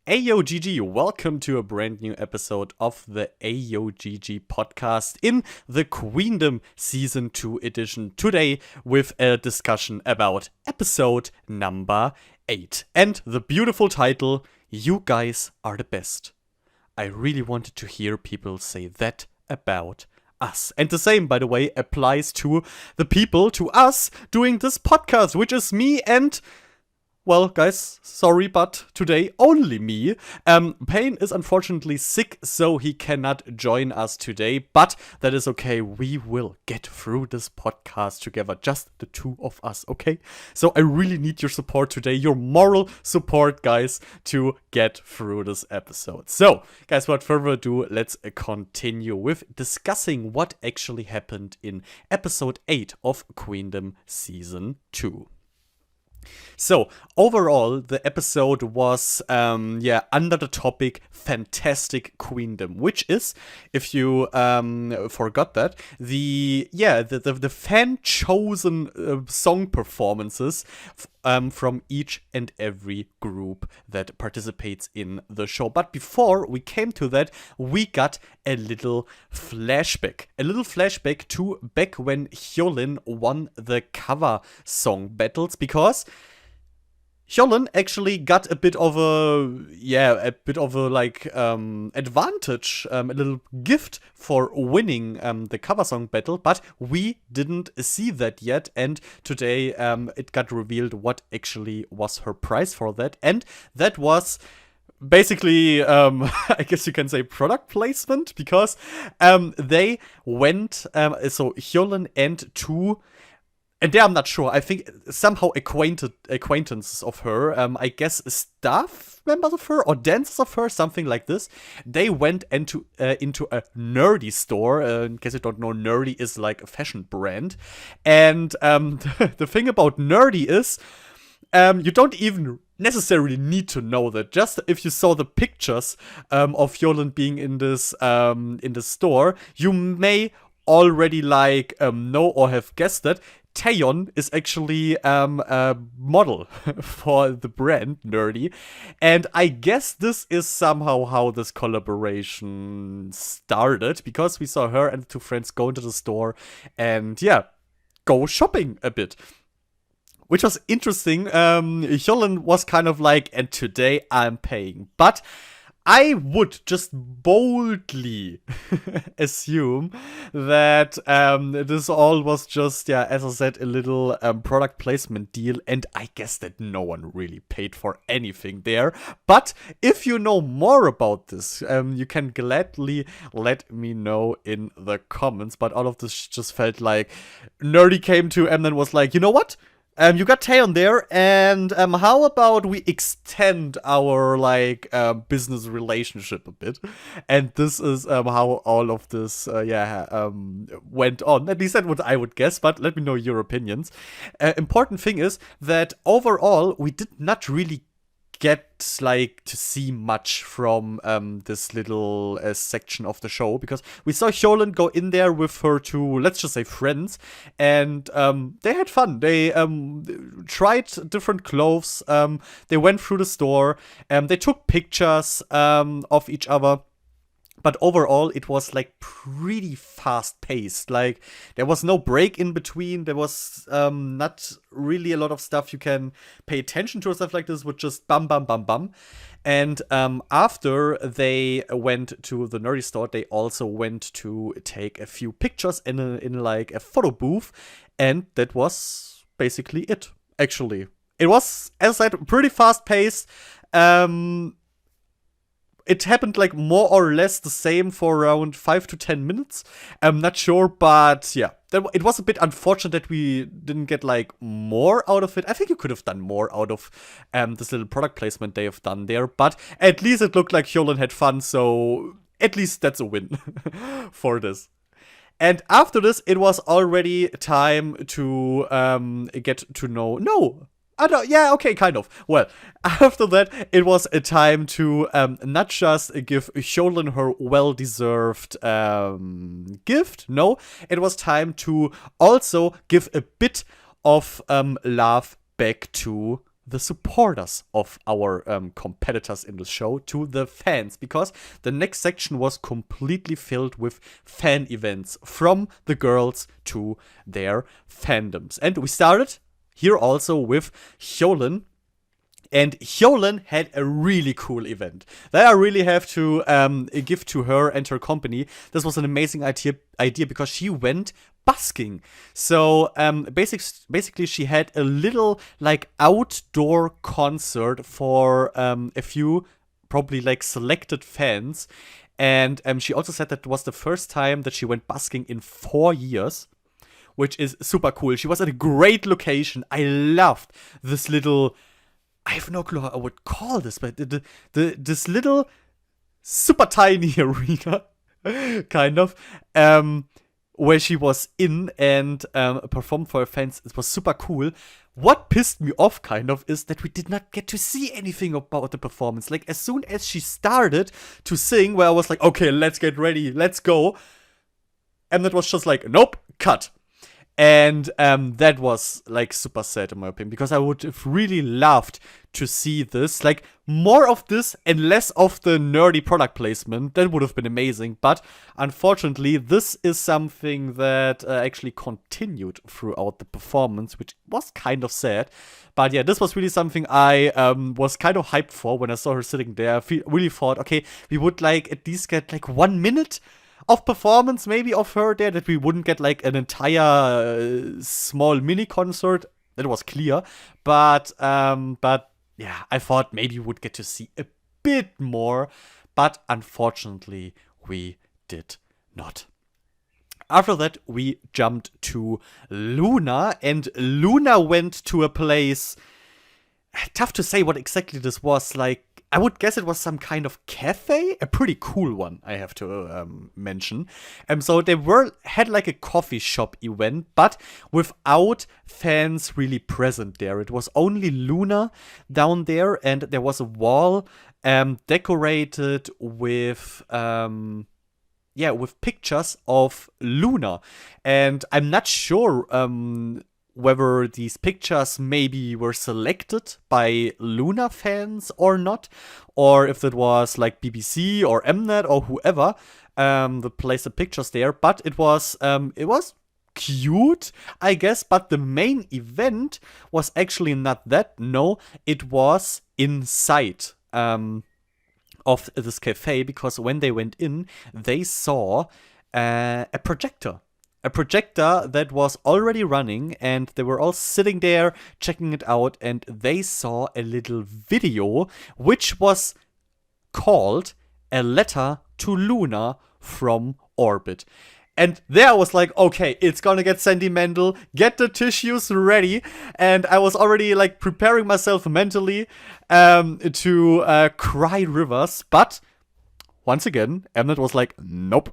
AyoGG, welcome to a brand new episode of the AyoGG podcast in the Queendom Season 2 edition. Today with a discussion about episode number 8 and the beautiful title, You Guys Are the Best. I really wanted to hear people say that about us. And the same, by the way, applies to the people, to us, doing this podcast, which is me and... well, guys, sorry, but today only me. Payne is unfortunately sick, so he cannot join us today. But that is okay. We will get through this podcast together, just the two of us, okay? So I really need your support today, your moral support, guys, to get through this episode. So, guys, without further ado, let's continue with discussing what actually happened in episode 8 of Queendom Season 2. So, overall, the episode was, under the topic Fantastic Queendom, which is, if you forgot that, the fan-chosen song performances from each and every group that participates in the show. But before we came to that, we got a little flashback. A little flashback to back when Hyolyn won the cover song battles, because Hyolyn actually got a bit of a advantage, a little gift for winning the cover song battle, but we didn't see that yet, and today it got revealed what actually was her prize for that, and that was basically, I guess you can say product placement, because they went, so Hyolyn and two... and there I'm not sure. I think somehow acquaintances of her, I guess staff members of her or dancers of her, something like this. They went into a nerdy store. In case you don't know, nerdy is like a fashion brand. And the thing about nerdy is, you don't even necessarily need to know that. Just if you saw the pictures of Hyolyn being in this store, you may already know or have guessed that Taeyeon is actually a model for the brand Nerdy, and I guess this is somehow how this collaboration started, because we saw her and the two friends go into the store and go shopping a bit, which was interesting. Hyolyn was kind of like, and today I'm paying, but I would just boldly assume that this all was just, as I said, a little product placement deal, and I guess that no one really paid for anything there. But if you know more about this, you can gladly let me know in the comments. But all of this just felt like Nerdy came to and then was like, you know what? You got Taeyeon there, and how about we extend our business relationship a bit? And this is how all of this went on. At least that's what I would guess, but let me know your opinions. Important thing is that overall we did not really get to see much from this little section of the show, because we saw Hyolyn go in there with her two, let's just say, friends, and they had fun. They tried different clothes, they went through the store, they took pictures of each other. But overall, it was pretty fast paced. There was no break in between. There was not really a lot of stuff you can pay attention to or stuff like this, with just bum, bum, bum, bum. And after they went to the nerdy store, they also went to take a few pictures in a photo booth. And that was basically it, actually. It was, as I said, pretty fast paced. It happened more or less the same for around 5 to 10 minutes. I'm not sure, but it was a bit unfortunate that we didn't get more out of it. I think you could have done more out of this little product placement they have done there, but at least it looked like Hyolyn had fun, so at least that's a win for this. And after this, it was already time to get to know... No! Kind of. Well, after that, it was a time to not just give Hyolyn her well-deserved gift. No, it was time to also give a bit of love back to the supporters of our competitors in the show to the fans, because the next section was completely filled with fan events from the girls to their fandoms. And we started here also with Hyolyn. And Hyolyn had a really cool event that I really have to give to her and her company. This was an amazing idea because she went busking. So basically she had a little like outdoor concert for a few probably like selected fans. And she also said that it was the first time that she went busking in 4 years, which is super cool. She was at a great location. I loved this little, I have no clue how I would call this, but this little super tiny arena, kind of, where she was in and performed for her fans. It was super cool. What pissed me off, kind of, is that we did not get to see anything about the performance. Like, as soon as she started to sing, where I was like, okay, let's get ready, let's go. And that was just like, nope, cut. And that was, like, super sad in my opinion, because I would have really loved to see this. Like, more of this and less of the nerdy product placement. That would have been amazing. But, unfortunately, this is something that actually continued throughout the performance, which was kind of sad. But, yeah, this was really something I was kind of hyped for when I saw her sitting there. I really thought, okay, we would, like, at least get, like, 1 minute of performance maybe of her there, that we wouldn't get like an entire small mini concert. That was clear, but yeah, I thought maybe we would get to see a bit more, but unfortunately we did not. After that, we jumped to LOONA, and LOONA went to a place. Tough to say what exactly this was. Like, I would guess it was some kind of cafe, a pretty cool one, I have to mention. So they had like a coffee shop event, but without fans really present there. It was only LOONA down there, and there was a wall decorated with with pictures of LOONA. And I'm not sure whether these pictures maybe were selected by LOONA fans or not, or if it was like BBC or Mnet or whoever that placed the pictures there. But it was cute, I guess. But the main event was actually not that. No, it was inside of this cafe, because when they went in, they saw a projector. A projector that was already running, and they were all sitting there checking it out, and they saw a little video which was called A Letter to LOONA from Orbit. And there I was like, okay, it's gonna get sentimental, get the tissues ready. And I was already like preparing myself mentally to cry rivers, but once again, Mnet was like, nope,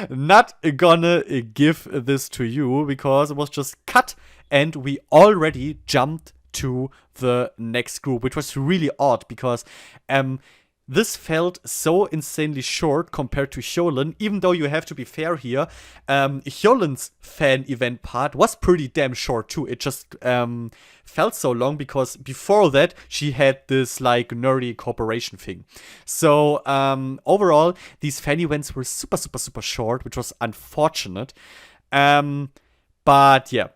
not gonna give this to you, because it was just cut, and we already jumped to the next group, which was really odd, because this felt so insanely short compared to Hyolyn, even though you have to be fair here. Hyolyn's fan event part was pretty damn short too. It just felt so long, because before that she had this like nerdy corporation thing. So overall, these fan events were super, super, super short, which was unfortunate. But yeah.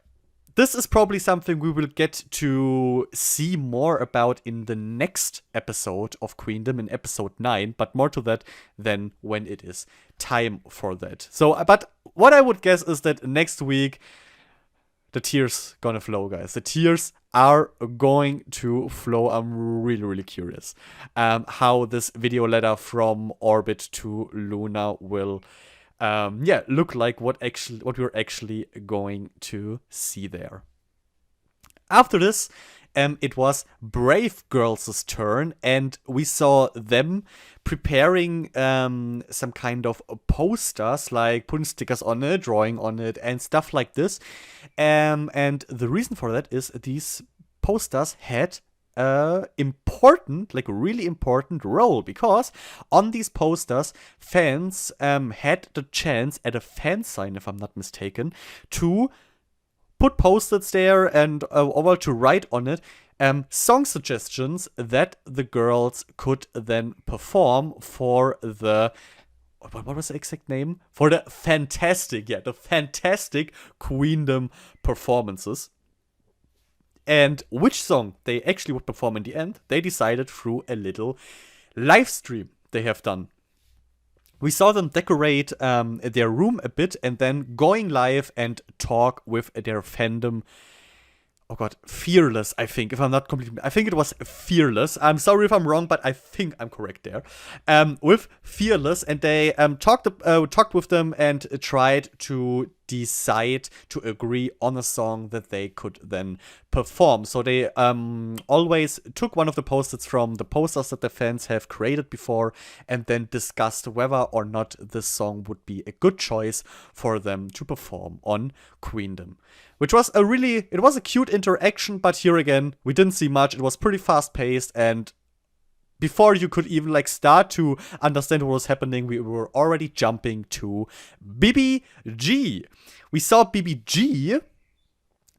This is probably something we will get to see more about in the next episode of Queendom, in episode 9, but more to that than when it is time for that. So, but what I would guess is that next week, the tears gonna flow, guys. The tears are going to flow. I'm really, really curious how this video letter from Orbit to LOONA will look like, what we're actually going to see there. After this, it was Brave Girls' turn, and we saw them preparing some kind of posters, like putting stickers on it, drawing on it, and stuff like this. And the reason for that is these posters had important, like really important role, because on these posters, fans had the chance at a fan sign, if I'm not mistaken, to put post-its there and over to write on it song suggestions that the girls could then perform for the, what was the exact name? For the fantastic Queendom performances. And which song they actually would perform in the end, they decided through a little live stream they have done. We saw them decorate their room a bit and then going live and talk with their fandom. Oh god, Fearless, I think, if I'm not completely... I think it was Fearless. I'm sorry if I'm wrong, but I think I'm correct there. With Fearless, and they talked with them and tried to decide to agree on a song that they could then perform. So they always took one of the post-its from the posters that the fans have created before and then discussed whether or not this song would be a good choice for them to perform on Queendom. Which was it was a cute interaction, but here again, we didn't see much. It was pretty fast-paced, and before you could even start to understand what was happening, we were already jumping to BBG. We saw BBG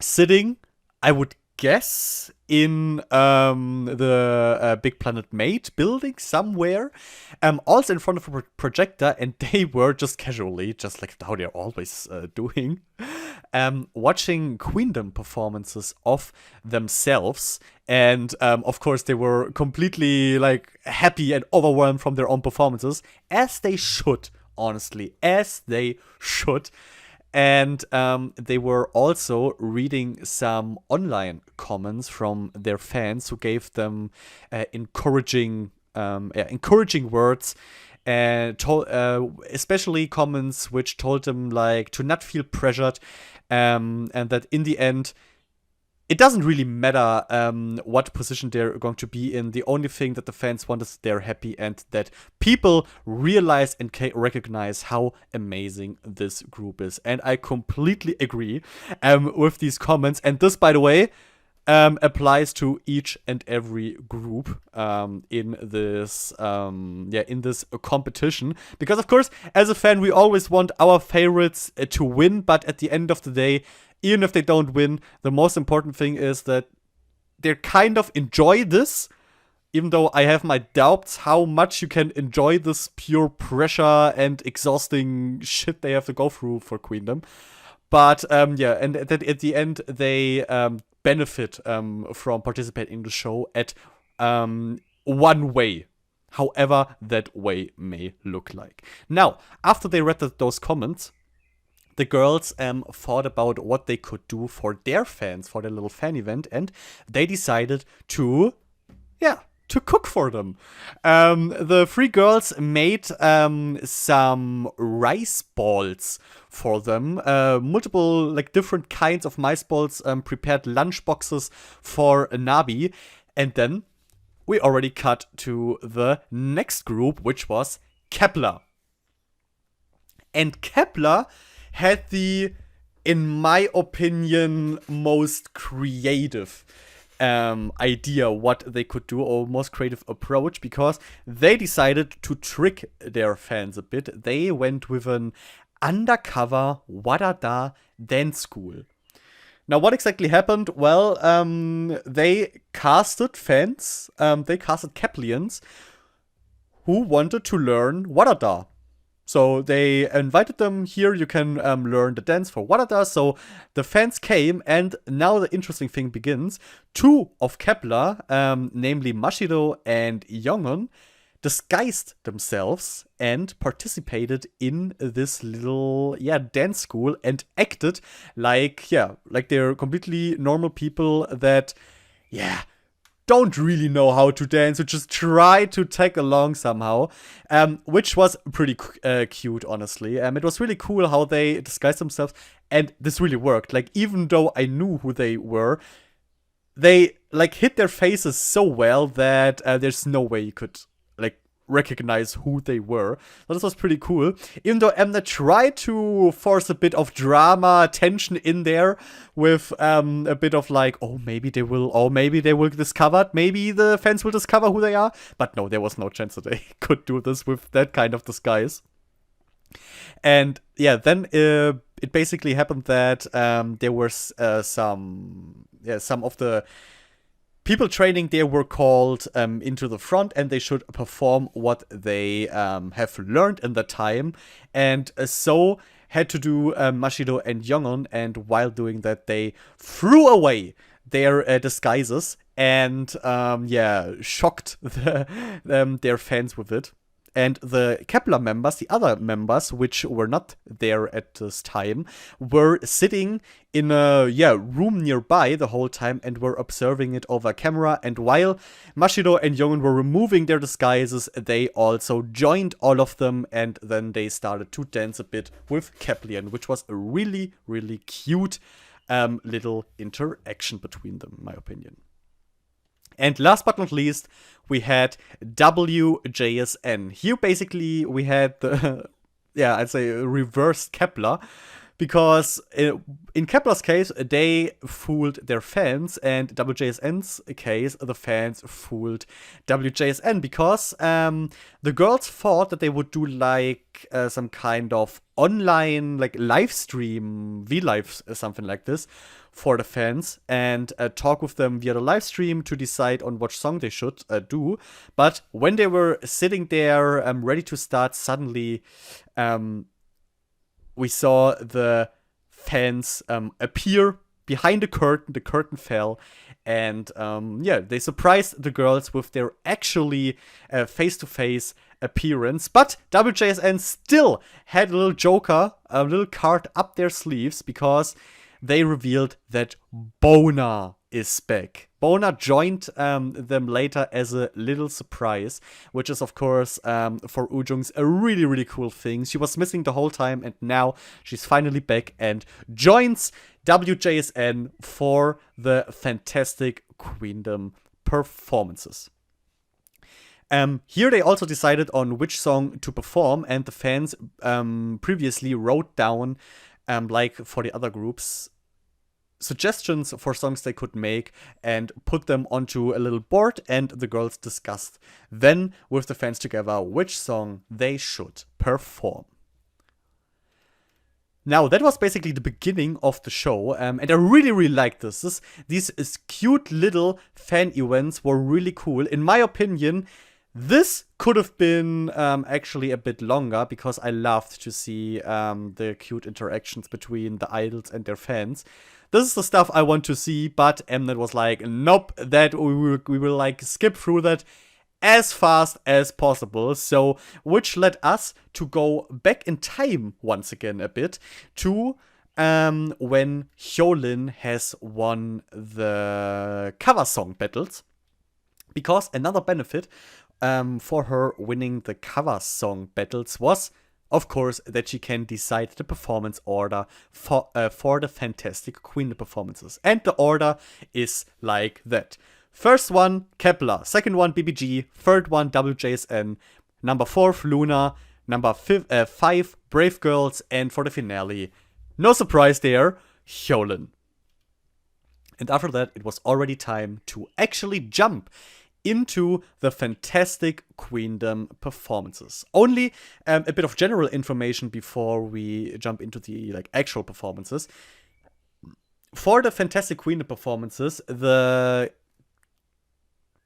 sitting, I would guess, in the Big Planet Mate building somewhere, also in front of a projector, and they were just casually, just like how they're always doing, watching Queendom performances of themselves. And of course they were completely happy and overwhelmed from their own performances, as they should, honestly, as they should. And they were also reading some online comments from their fans who gave them encouraging words, and especially comments which told them to not feel pressured, and that in the end it doesn't really matter what position they're going to be in. The only thing that the fans want is they're happy and that people realize and recognize how amazing this group is. And I completely agree with these comments. And this, by the way, applies to each and every group in this competition. Because, of course, as a fan, we always want our favorites to win. But at the end of the day, even if they don't win, the most important thing is that they kind of enjoy this, even though I have my doubts how much you can enjoy this pure pressure and exhausting shit they have to go through for Queendom. But, and at the end, they benefit from participating in the show at one way, however that way may look like. Now, after they read those comments, the girls thought about what they could do for their fans, for their little fan event, and they decided to cook for them. The three girls made some rice balls for them, multiple different kinds of rice balls, prepared lunch boxes for Nabi, and then we already cut to the next group, which was Kepler. And Kepler had the, in my opinion, most creative idea what they could do, or most creative approach, because they decided to trick their fans a bit. They went with an undercover Wadada dance school. Now, what exactly happened? Well, they casted fans, they casted Keplians who wanted to learn Wadada. So they invited them, here you can learn the dance for Wadada. So the fans came, and now the interesting thing begins. Two of Kepler, namely Mashiro and Yongun, disguised themselves and participated in this little dance school and acted like they're completely normal people that don't really know how to dance, who just try to tag along somehow, which was pretty cute, honestly. It was really cool how they disguised themselves, and this really worked. Even though I knew who they were, they hid their faces so well that there's no way you could recognize who they were. So this was pretty cool. Even though Mnet tried to force a bit of drama, tension in there with a bit of maybe they will discover, maybe the fans will discover who they are. But no, there was no chance that they could do this with that kind of disguise. And then it basically happened that there were some of the people training there were called into the front, and they should perform what they have learned in the time. And so had to do Mashido and Yongon, and while doing that, they threw away their disguises and shocked their fans with it. And the Kepler members, the other members, which were not there at this time, were sitting in a room nearby the whole time and were observing it over camera. And while Mashido and Yongun were removing their disguises, they also joined all of them, and then they started to dance a bit with Keplian, which was a really, really cute little interaction between them, in my opinion. And last but not least, we had WJSN. Here, basically, we had the, I'd say reversed Kepler. Because in Kepler's case, they fooled their fans, and WJSN's case, the fans fooled WJSN. Because the girls thought that they would do like some kind of online like live stream, V-Live, something like this, for the fans, and talk with them via the live stream to decide on what song they should do. But when they were sitting there ready to start, suddenly we saw the fans appear behind the curtain fell, and they surprised the girls with their actually face-to-face appearance. But WJSN still had a little joker, a little card up their sleeves, because they revealed that Bona is back. Bona joined them later as a little surprise, which is, of course, for Ujung's a really, really cool thing. She was missing the whole time, and now she's finally back and joins WJSN for the fantastic Queendom performances. Here they also decided on which song to perform, and the fans previously wrote down, like for the other groups, suggestions for songs they could make and put them onto a little board, and the girls discussed then with the fans together which song they should perform. Now, that was basically the beginning of the show, and I really, really liked this. These cute little fan events were really cool. In my opinion, this could have been actually a bit longer, because I loved to see the cute interactions between the idols and their fans. This is the stuff I want to see, but Mnet was like, nope, that we will like skip through that as fast as possible. So, which led us to go back in time once again a bit to when Hyolyn has won the cover song battles. Because another benefit for her winning the cover song battles was, of course, that she can decide the performance order for the fantastic Queendom performances. And the order is like that. First one, Kepler. Second one, BBG. Third one, WJSN. Number 4, LOONA. Number 5, Brave Girls. And for the finale, no surprise there, Hyolyn. And after that, it was already time to actually jump into the fantastic Queendom performances. Only a bit of general information before we jump into the actual performances. For the fantastic Queendom performances, the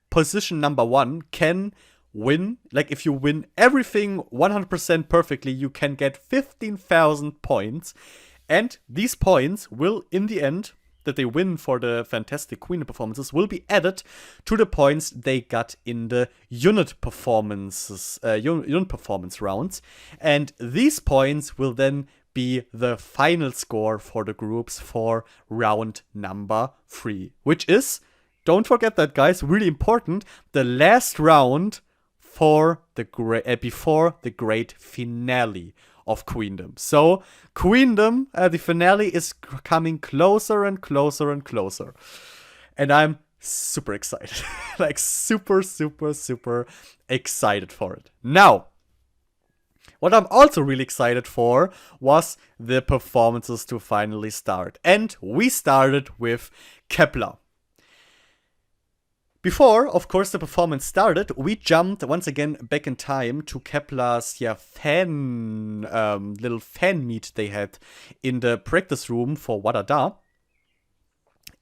position number 1 can win. Like, if you win everything 100% perfectly, you can get 15,000 points. And these points will, in the end, that they win for the fantastic Queendom performances, will be added to the points they got in the unit performances, unit performance rounds. And these points will then be the final score for the groups for round number 3, which is, don't forget that, guys, really important, the last round for the before the great finale of Queendom. So, Queendom, the finale is coming closer and closer and closer. And I'm super excited. Like, super, super, super excited for it. Now, what I'm also really excited for was the performances to finally start. And we started with Kepler. Before, of course, the performance started, we jumped once again back in time to Kepler's fan little fan meet they had in the practice room for Wadada.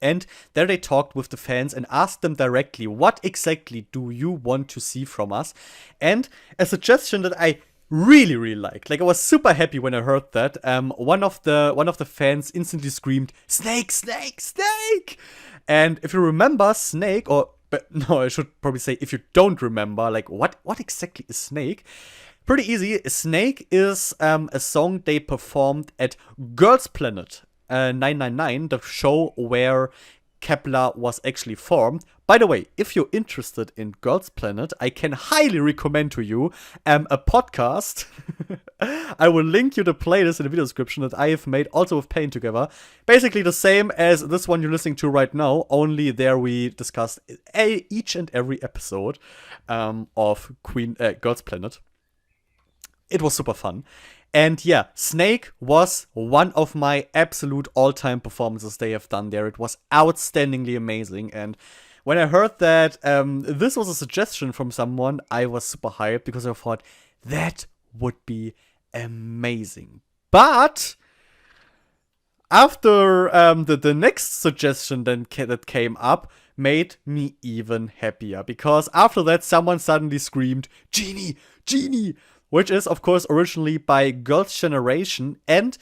And there they talked with the fans and asked them directly, what exactly do you want to see from us? And a suggestion that I really, really liked. Like, I was super happy when I heard that. One of the fans instantly screamed, "Snake, snake, snake!" And if you remember Snake, but no, I should probably say if you don't remember, like, what exactly is Snake? Pretty easy. Snake is a song they performed at Girls Planet 999, the show where Kepler was actually formed. By the way, if you're interested in Girls Planet, I can highly recommend to you a podcast. I will link you the playlist in the video description that I have made also with Pain Together. Basically the same as this one you're listening to right now, only there we discussed each and every episode of Girls Planet. It was super fun. And yeah, Snake was one of my absolute all-time performances they have done there. It was outstandingly amazing. And when I heard that this was a suggestion from someone, I was super hyped because I thought that would be amazing. But after the next suggestion that came up made me even happier. Because after that, someone suddenly screamed, "Genie! Genie!" Which is, of course, originally by Girls' Generation. And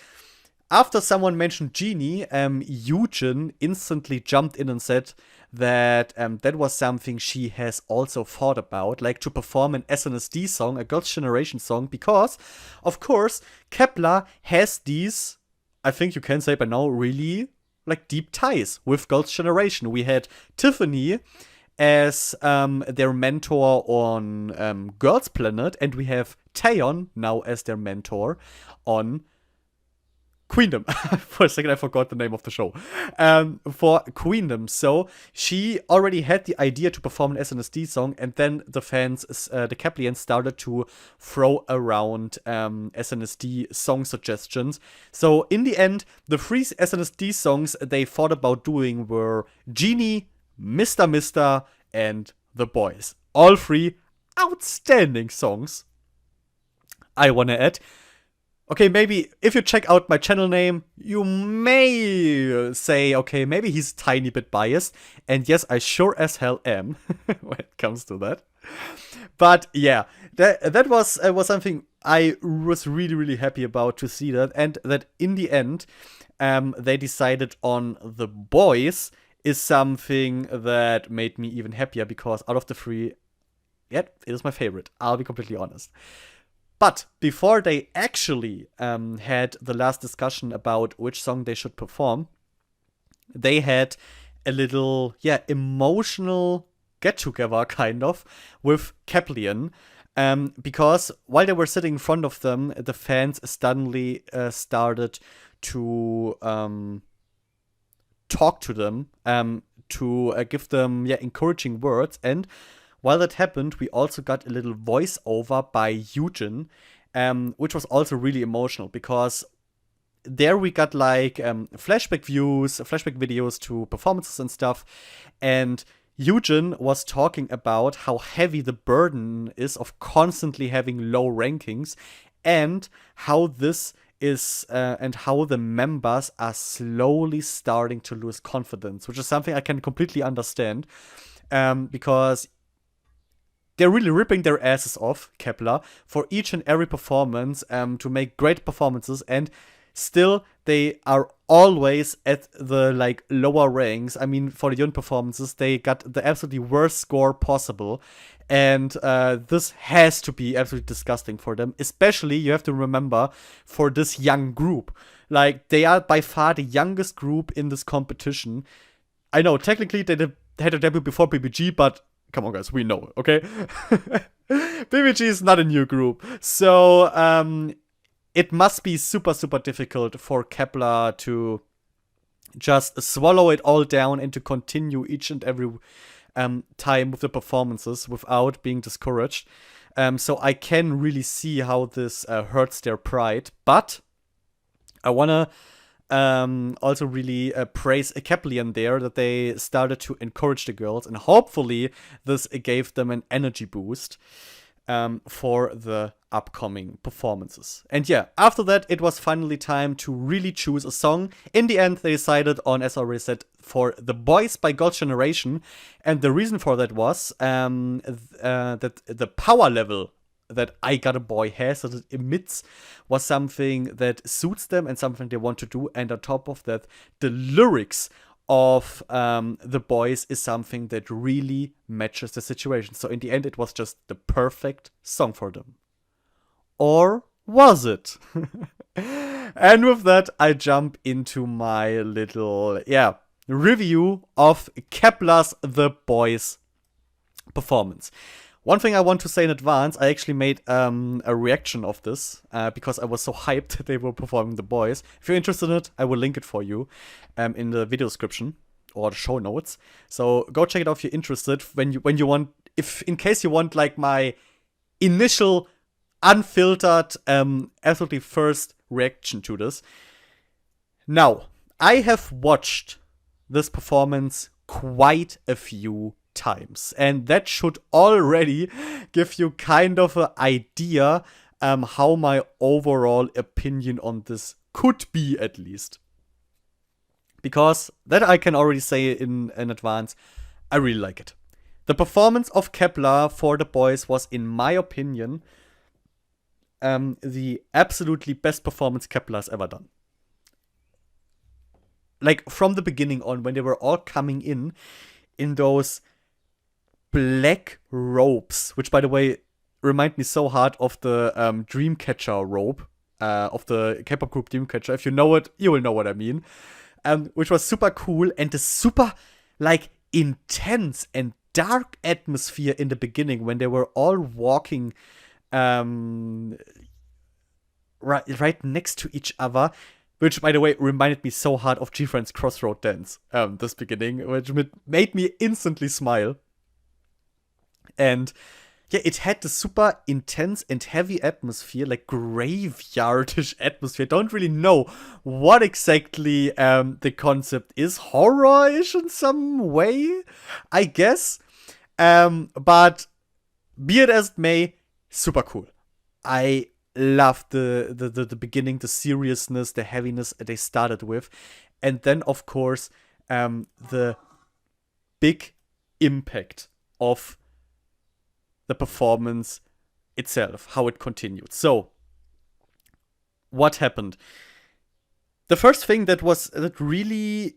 after someone mentioned Genie, Eugen instantly jumped in and said that that was something she has also thought about, like to perform an SNSD song, a Girls' Generation song, because, of course, Kepler has these, I think you can say by now, really like deep ties with Girls' Generation. We had Tiffany as their mentor on Girls Planet, and we have Taeyeon now as their mentor on Queendom. For a second, I forgot the name of the show. For Queendom. So she already had the idea to perform an SNSD song, and then the fans, the Keplians, started to throw around SNSD song suggestions. So in the end, the three SNSD songs they thought about doing were Genie, Mr. Mister, and The Boys. All three outstanding songs, I wanna add. Okay, maybe if you check out my channel name, you may say, okay, maybe he's a tiny bit biased. And yes, I sure as hell am when it comes to that. But yeah, that was something I was really, really happy about to see that. And that in the end, they decided on The Boys is something that made me even happier, because out of the three, yeah, it is my favorite. I'll be completely honest. But before they actually had the last discussion about which song they should perform, they had a little, emotional get-together, kind of, with Keplian. Because while they were sitting in front of them, the fans suddenly started to talk to them, to give them encouraging words. And while that happened, we also got a little voiceover by Eugen, which was also really emotional, because there we got like flashback videos to performances and stuff. And Eugen was talking about how heavy the burden is of constantly having low rankings, and how this is and how the members are slowly starting to lose confidence, which is something I can completely understand, because they're really ripping their asses off, Kepler, for each and every performance, to make great performances, and still they are always at the like lower ranks. I mean, for the young performances, they got the absolutely worst score possible, and this has to be absolutely disgusting for them. Especially, you have to remember, for this young group, like they are by far the youngest group in this competition. I know technically they had a debut before BBG, but come on, guys, we know it, okay? BBG is not a new group. So, it must be super, super difficult for Kepler to just swallow it all down and to continue each and every time with the performances without being discouraged. So I can really see how this hurts their pride. But I want to also really praise Keplian there, that they started to encourage the girls, and hopefully this gave them an energy boost. for the upcoming performances. And yeah, after that, it was finally time to really choose a song. In the end, they decided on, as I already said, for The Boys by Girls' Generation. And the reason for that was that the power level that I Got a Boy has, that it emits, was something that suits them and something they want to do. And on top of that, the lyrics of The Boys is something that really matches the situation. So in the end, it was just the perfect song for them. Or was it? And with that, I jump into my little, review of Kep1er's The Boys performance. One thing I want to say in advance, I actually made a reaction of this because I was so hyped that they were performing The Boys. If you're interested in it, I will link it for you in the video description or the show notes. So go check it out if you're interested. When you want, if in case you want like my initial unfiltered, absolutely first reaction to this. Now, I have watched this performance quite a few times, and that should already give you kind of an idea how my overall opinion on this could be, at least. Because that I can already say in advance, I really like it. The performance of Kep1er for The Boys was, in my opinion, the absolutely best performance Kep1er's ever done. Like, from the beginning on, when they were all coming in those black robes, which, by the way, remind me so hard of the Dreamcatcher robe of the K-pop group Dreamcatcher. If you know it, you will know what I mean. Which was super cool, and the super, like, intense and dark atmosphere in the beginning when they were all walking right next to each other, which, by the way, reminded me so hard of G-Friend's Crossroad Dance, this beginning, which made me instantly smile. And yeah, it had the super intense and heavy atmosphere, like graveyardish atmosphere. Don't really know what exactly the concept is. Horror-ish in some way, I guess. But be it as it may, super cool. I love the beginning, the seriousness, the heaviness they started with. And then, of course, the big impact of the performance itself, how it continued. So, what happened? The first thing that really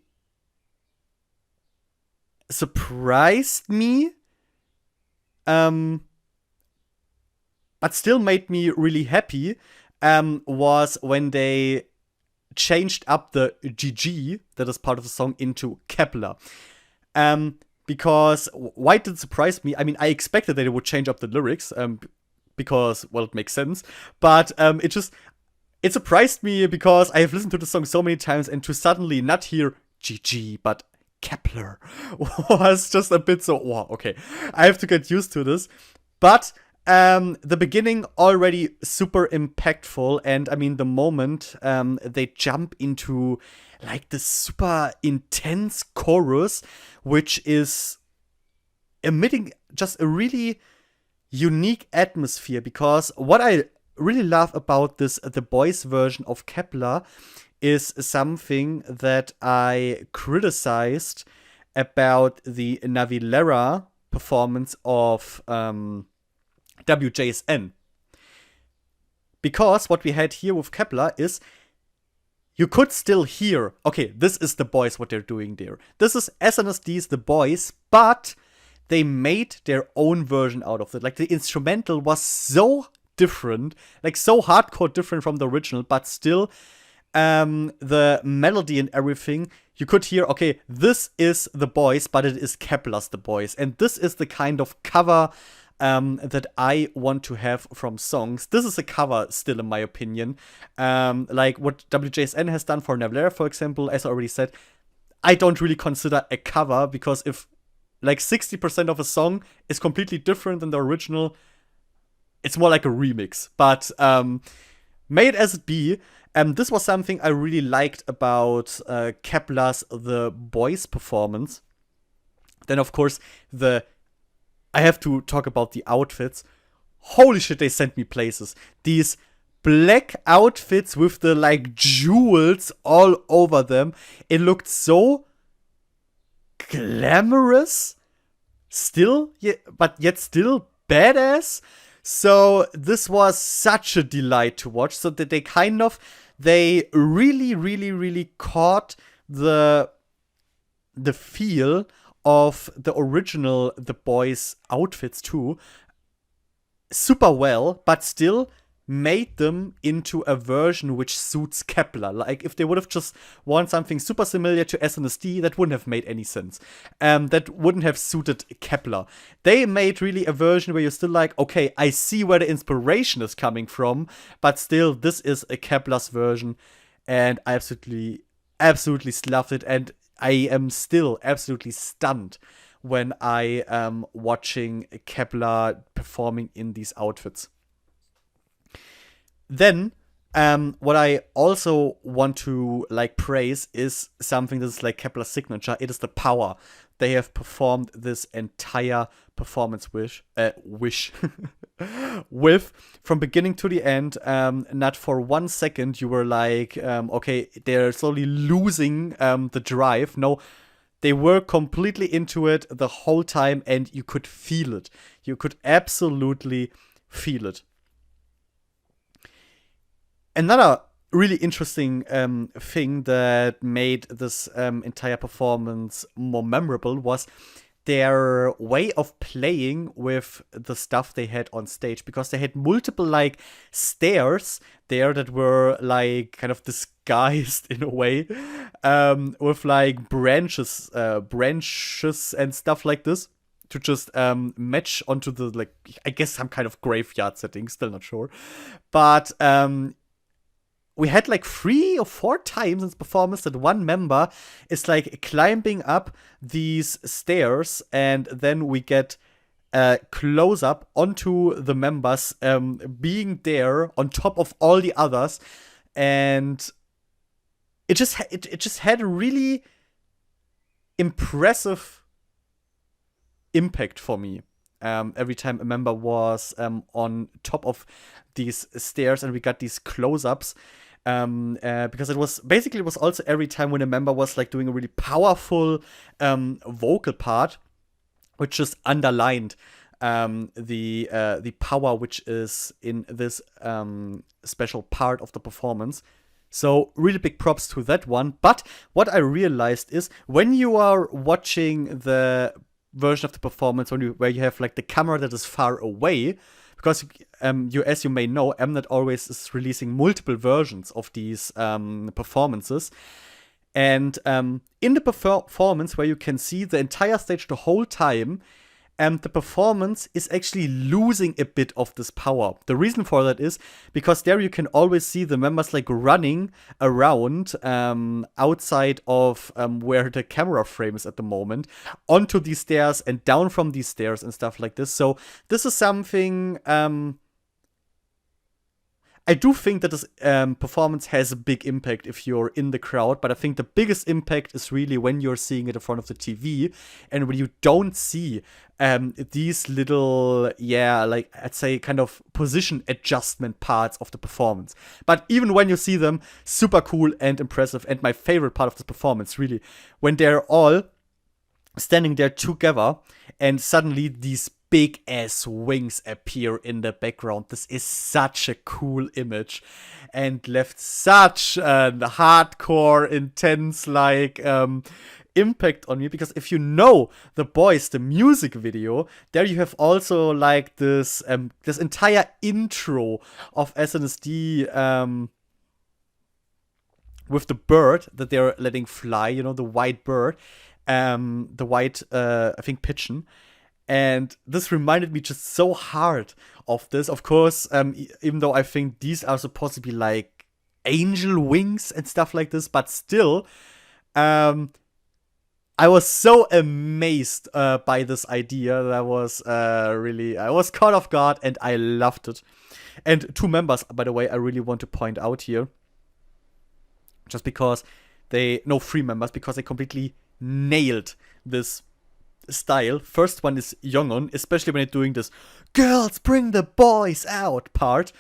surprised me, but still made me really happy, was when they changed up the GG that is part of the song into Kep1er. Because why did it surprise me? I mean, I expected that they would change up the lyrics, because, well, it makes sense. But it surprised me because I have listened to the song so many times, and to suddenly not hear GG, but Kep1er was just a bit so, wow, okay, I have to get used to this. But the beginning already super impactful, and I mean, the moment they jump into like this super intense chorus, which is emitting just a really unique atmosphere. Because what I really love about this The Boys version of Kep1er is something that I criticized about the Navilera performance of WJSN. Because what we had here with Kep1er is you could still hear, okay, this is The Boys, what they're doing there. This is SNSD The Boys, but they made their own version out of it. Like, the instrumental was so different, like so hardcore different from the original, but still the melody and everything, you could hear, okay, this is The Boys, but it is Kep1er's The Boys. And this is the kind of cover that I want to have from songs. This is a cover still, in my opinion. Like what WJSN has done for Navilera, for example, as I already said, I don't really consider a cover, because if like 60% of a song is completely different than the original, it's more like a remix. But may it as it be, this was something I really liked about Kep1er's The Boys performance. Then, of course, I have to talk about the outfits. holy shit, they sent me places. These black outfits with the like jewels all over them. It looked so glamorous, still, but yet still badass. So this was such a delight to watch. So that they really caught the feel of the original The Boys outfits too, super well, but still made them into a version which suits Kepler. Like, if they would have just worn something super similar to SNSD, that wouldn't have made any sense. That wouldn't have suited Kepler. They made really a version where you're still like, okay, I see where the inspiration is coming from, but still, this is a Kepler's version, and I absolutely loved it, and I am still absolutely stunned when I am watching Kepler performing in these outfits. Then, what I also want to like praise is something that is like Kepler's signature. It is the power. They have performed this entire performance with from beginning to the end. Not for 1 second you were like, okay, they're slowly losing the drive. No, they were completely into it the whole time, and you could feel it. You could absolutely feel it. Another really interesting thing that made this entire performance more memorable was their way of playing with the stuff they had on stage, because they had multiple like stairs there that were like kind of disguised in a way with like branches and stuff like this to just match onto the, like, I guess some kind of graveyard setting, still not sure, but we had like 3 or 4 times in this performance that one member is like climbing up these stairs, and then we get a close up onto the members being there on top of all the others, and it just had a really impressive impact for me. Every time a member was on top of these stairs and we got these close-ups, because it was also every time when a member was like doing a really powerful vocal part, which just underlined the power which is in this special part of the performance. So really big props to that one. But what I realized is, when you are watching the version of the performance where you have like the camera that is far away, because as you may know, Mnet always is releasing multiple versions of these performances. And in the performance where you can see the entire stage the whole time, the performance is actually losing a bit of this power. The reason for that is because there you can always see the members like running around outside of where the camera frame is at the moment, onto these stairs and down from these stairs and stuff like this. So this is something I do think that this performance has a big impact if you're in the crowd, but I think the biggest impact is really when you're seeing it in front of the TV and when you don't see these little, like, I'd say kind of position adjustment parts of the performance. But even when you see them, super cool and impressive. And my favorite part of this performance, really, when they're all standing there together and suddenly these big ass wings appear in the background. This is such a cool image and left such a hardcore, intense like impact on me, because if you know The Boys, the music video, there you have also like this entire intro of SNSD with the bird that they're letting fly, the white bird, the white I think pigeon. And this reminded me just so hard of this. Of course, even though I think these are supposed to be like angel wings and stuff like this, but still, I was so amazed by this idea that I was I was caught off guard and I loved it. And 2 members, by the way, I really want to point out here, just because 3 members, because they completely nailed this style. First one is Jonghyun, especially when they're doing this "girls bring the boys out" part,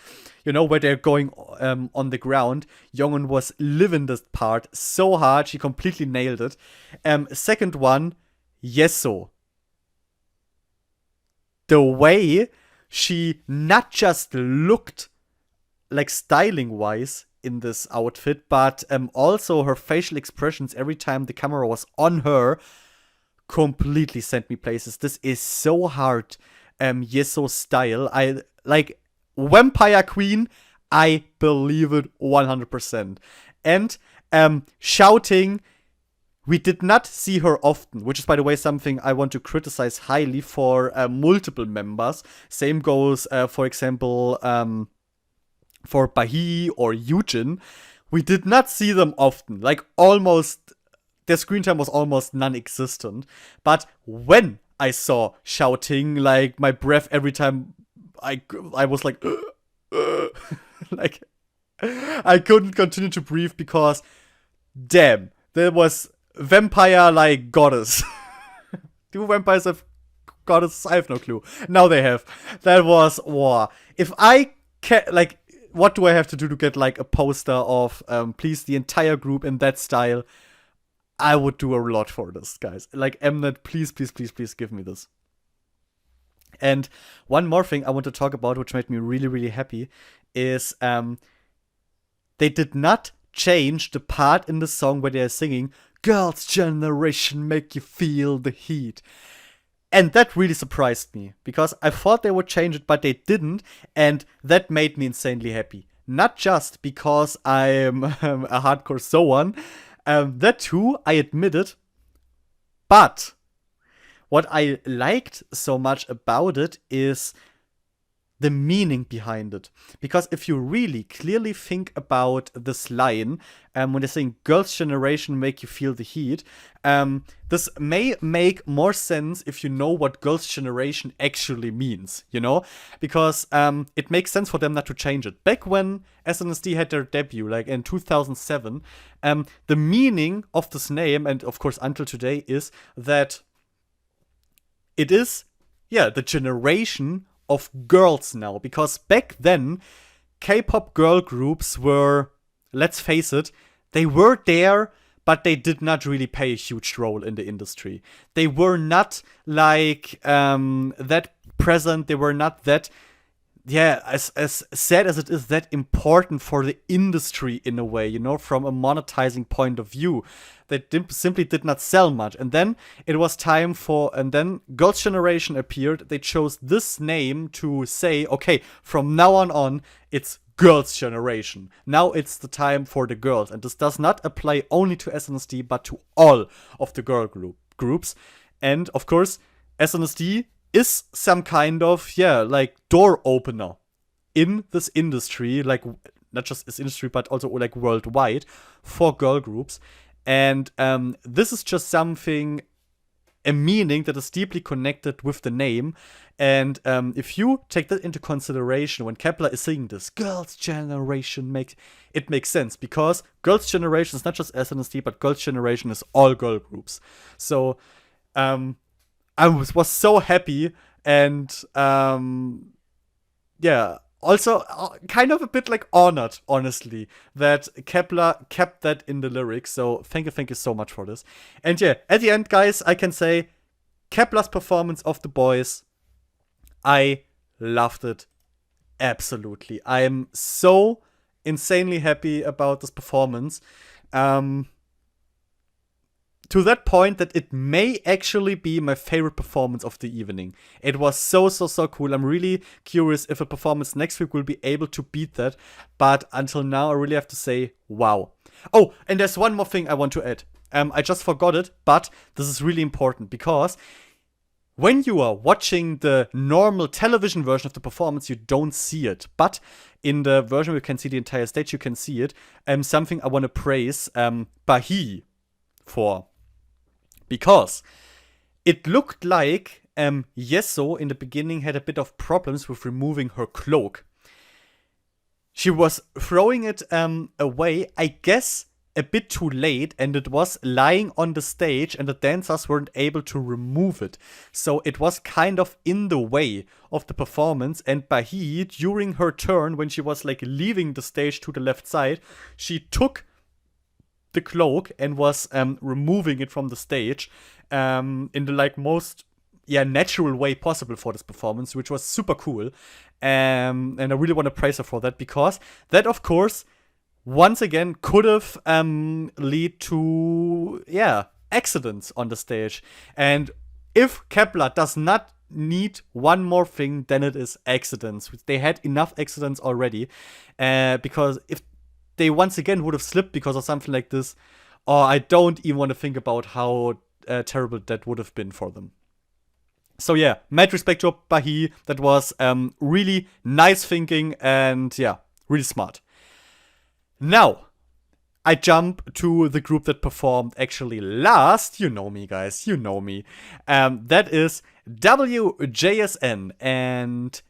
you know, where they're going on the ground. Jonghyun was living this part so hard, she completely nailed it. Second one, Yeso. The way she not just looked like styling wise in this outfit, but also her facial expressions every time the camera was on her completely sent me places. This is so hard. Yeso style. I like Vampire Queen. I believe it 100%. And shouting. We did not see her often, which is, by the way, something I want to criticize highly for multiple members. Same goes, for example, for Bahi or Yujin. We did not see them often. Like, almost, their screen time was almost non-existent. But when I saw shouting, like, my breath every time I was like, like, I couldn't continue to breathe because, damn, there was vampire like goddess. Do vampires have goddesses? I have no clue. Now they have. That was war. If I can, like, what do I have to do to get like a poster of please the entire group in that style? I would do a lot for this, guys. Like, Mnet, please, please, please, please give me this. And one more thing I want to talk about, which made me really, really happy, is they did not change the part in the song where they're singing "Girls' Generation make you feel the heat." And that really surprised me, because I thought they would change it, but they didn't, and that made me insanely happy. Not just because I'm a hardcore Soan, that too, I admit it, but what I liked so much about it is the meaning behind it. Because if you really clearly think about this line, when they're saying "girls' generation make you feel the heat," this may make more sense if you know what girls' generation actually means, you know? Because it makes sense for them not to change it. Back when SNSD had their debut, like in 2007, the meaning of this name, and of course until today, is that it is, the generation of girls now. Because back then, K-pop girl groups were, let's face it, they were there, but they did not really play a huge role in the industry. They were not like that present. They were not that, as sad as it is, that important for the industry in a way, you know, from a monetizing point of view. They simply did not sell much. And then it was time for, and then Girls' Generation appeared. They chose this name to say, okay, from now on, it's Girls' Generation. Now it's the time for the girls. And this does not apply only to SNSD, but to all of the girl groups. And of course, SNSD is some kind of, like door opener in this industry, like not just this industry, but also like worldwide for girl groups. And this is just something, a meaning that is deeply connected with the name. And if you take that into consideration, when Kepler is singing this "Girls' Generation," makes sense, because Girls' Generation is not just SNSD, but Girls' Generation is all girl groups. So I was so happy, and also kind of a bit like honored, honestly, that Kepler kept that in the lyrics. So thank you so much for this. And at the end, guys, I can say Kepler's performance of the boys, I loved it absolutely. I am so insanely happy about this performance. To that point that it may actually be my favorite performance of the evening. It was so cool. I'm really curious if a performance next week will be able to beat that. But until now, I really have to say, wow. Oh, and there's one more thing I want to add. I just forgot it, but this is really important, because when you are watching the normal television version of the performance, you don't see it. But in the version where you can see the entire stage, you can see it. Something I want to praise Bahi for. Because it looked like Yeso in the beginning had a bit of problems with removing her cloak. She was throwing it away, I guess, a bit too late, and it was lying on the stage, and the dancers weren't able to remove it. So it was kind of in the way of the performance, and Bahi, during her turn, when she was like leaving the stage to the left side, she took the cloak and was removing it from the stage in the like most natural way possible for this performance, which was super cool. And I really want to praise her for that, because that, of course, once again could have lead to accidents on the stage. And if Kepler does not need one more thing, then it is accidents. They had enough accidents already, because if they once again would have slipped because of something like this, I don't even want to think about how terrible that would have been for them. So yeah, mad respect to Bahi. That was really nice thinking, and really smart. Now, I jump to the group that performed actually last. You know me, guys. You know me. That is WJSN. And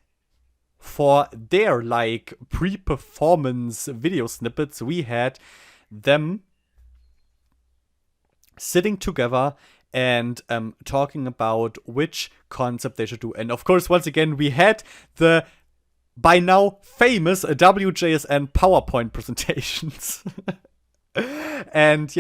for their, like, pre-performance video snippets, we had them sitting together and talking about which concept they should do. And of course, once again, we had the by now famous WJSN PowerPoint presentations. And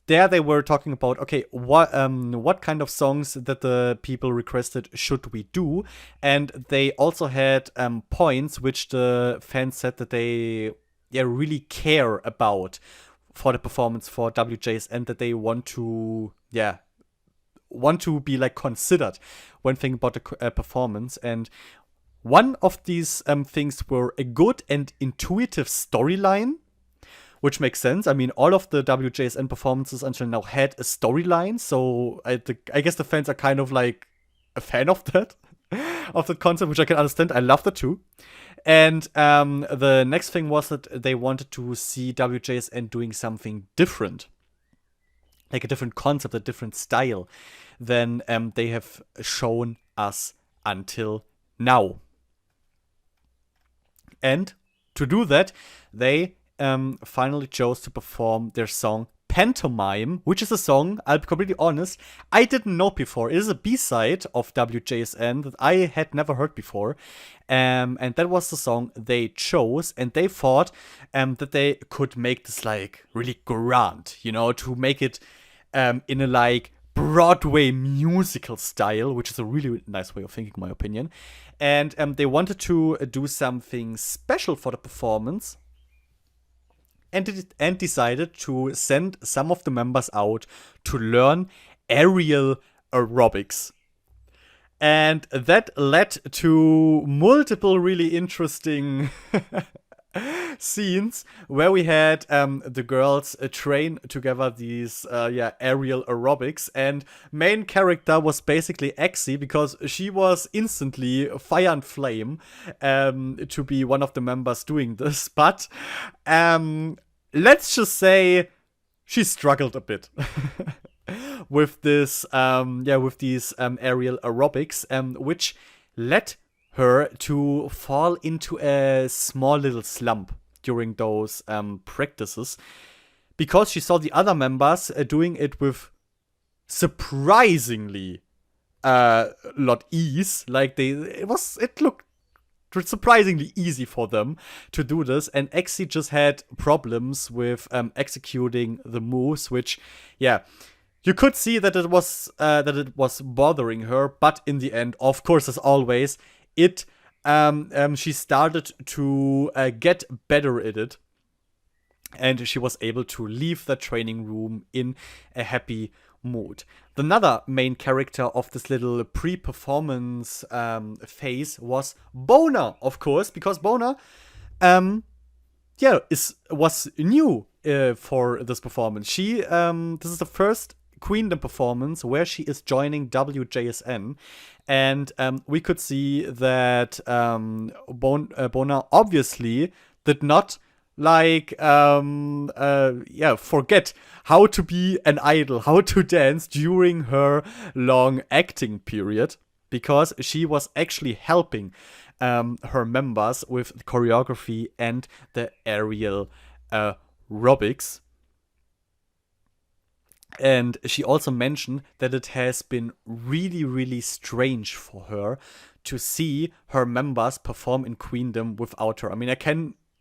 there they were talking about, okay, what kind of songs that the people requested should we do? And they also had points which the fans said that they really care about for the performance for WJSN, that they want to be like considered when thinking about the performance. And one of these things were a good and intuitive storyline, which makes sense. I mean, all of the WJSN performances until now had a storyline, so I guess the fans are kind of like a fan of that, of that concept, which I can understand. I love that too. And the next thing was that they wanted to see WJSN doing something different, like a different concept, a different style than they have shown us until now. And to do that, they finally chose to perform their song Pantomime, which is a song, I'll be completely honest, I didn't know before. It is a B-side of WJSN that I had never heard before. And that was the song they chose, and they thought that they could make this like really grand, to make it in a like Broadway musical style, which is a really nice way of thinking, in my opinion. And they wanted to do something special for the performance, and decided to send some of the members out to learn aerial aerobics. And that led to multiple really interesting scenes where we had the girls train together these aerial aerobics, and main character was basically AyoGG, because she was instantly fire and flame to be one of the members doing this. But let's just say she struggled a bit with this with these aerial aerobics, which led her to fall into a small little slump during those practices, because she saw the other members doing it with surprisingly lot ease. Like it looked surprisingly easy for them to do this, and AyoGG just had problems with executing the moves, which you could see that it was bothering her. But in the end, of course, as always, she started to get better at it, and she was able to leave the training room in a happy mood. Another main character of this little pre-performance phase was Bona, of course, because Bona was new for this performance. She this is the first Queendom performance where she is joining WJSN, and we could see that Bona obviously did not forget how to be an idol, how to dance during her long acting period, because she was actually helping her members with the choreography and the aerial aerobics. And she also mentioned that it has been really, really strange for her to see her members perform in Queendom without her. I mean,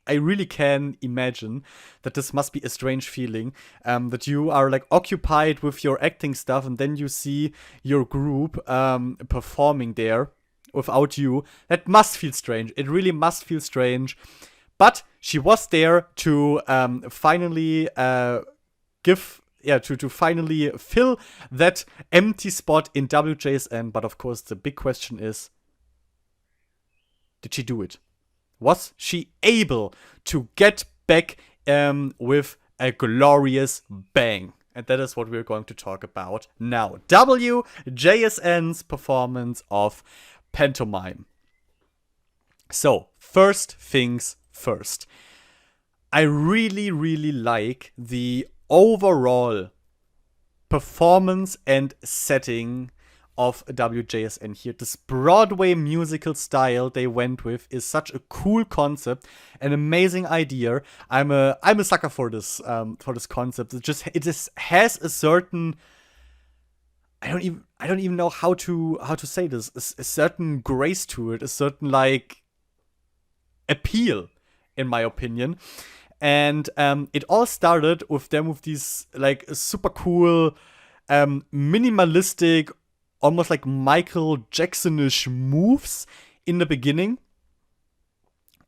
I really can imagine that this must be a strange feeling, that you are like occupied with your acting stuff and then you see your group performing there without you. That must feel strange. It really must feel strange. But she was there to finally to finally fill that empty spot in WJSN. But of course, the big question is, did she do it? Was she able to get back with a glorious bang? And that is what we're going to talk about now. WJSN's performance of Pantomime. So, first things first. I really, really like the overall performance and setting of WJSN here. This Broadway musical style they went with is such a cool concept, an amazing idea. I'm a sucker for this concept. It just has a certain, I don't even know how to say this, a certain grace to it, a certain like appeal, in my opinion. And it all started with them with these like super cool, minimalistic, almost like Michael Jackson-ish moves in the beginning.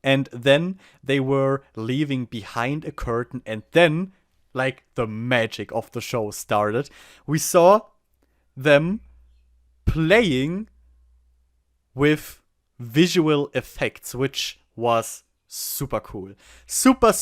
And then they were leaving behind a curtain, and then like the magic of the show started. We saw them playing with visual effects, which was super cool. Super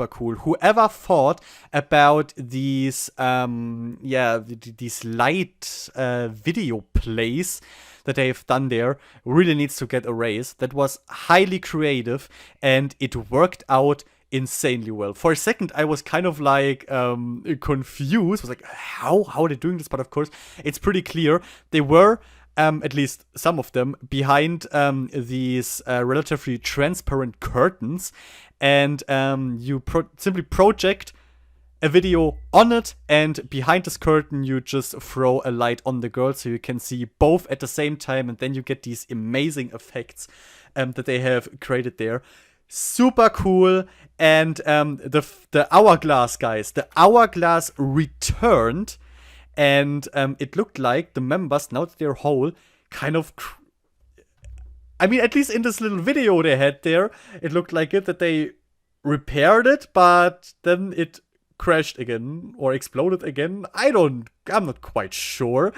cool. Whoever thought about these these light video plays that they've done there really needs to get a raise. That was highly creative and it worked out insanely well. For a second I was kind of like confused. I was like, how are they doing this? But of course it's pretty clear. They were at least some of them, behind these relatively transparent curtains. And you simply project a video on it, and behind this curtain you just throw a light on the girl so you can see both at the same time, and then you get these amazing effects that they have created there. Super cool. And the hourglass guys, the hourglass returned. And it looked like the members, now that they're whole, kind of... I mean, at least in this little video they had there, it looked like that they repaired it, but then it crashed again or exploded again. I'm not quite sure.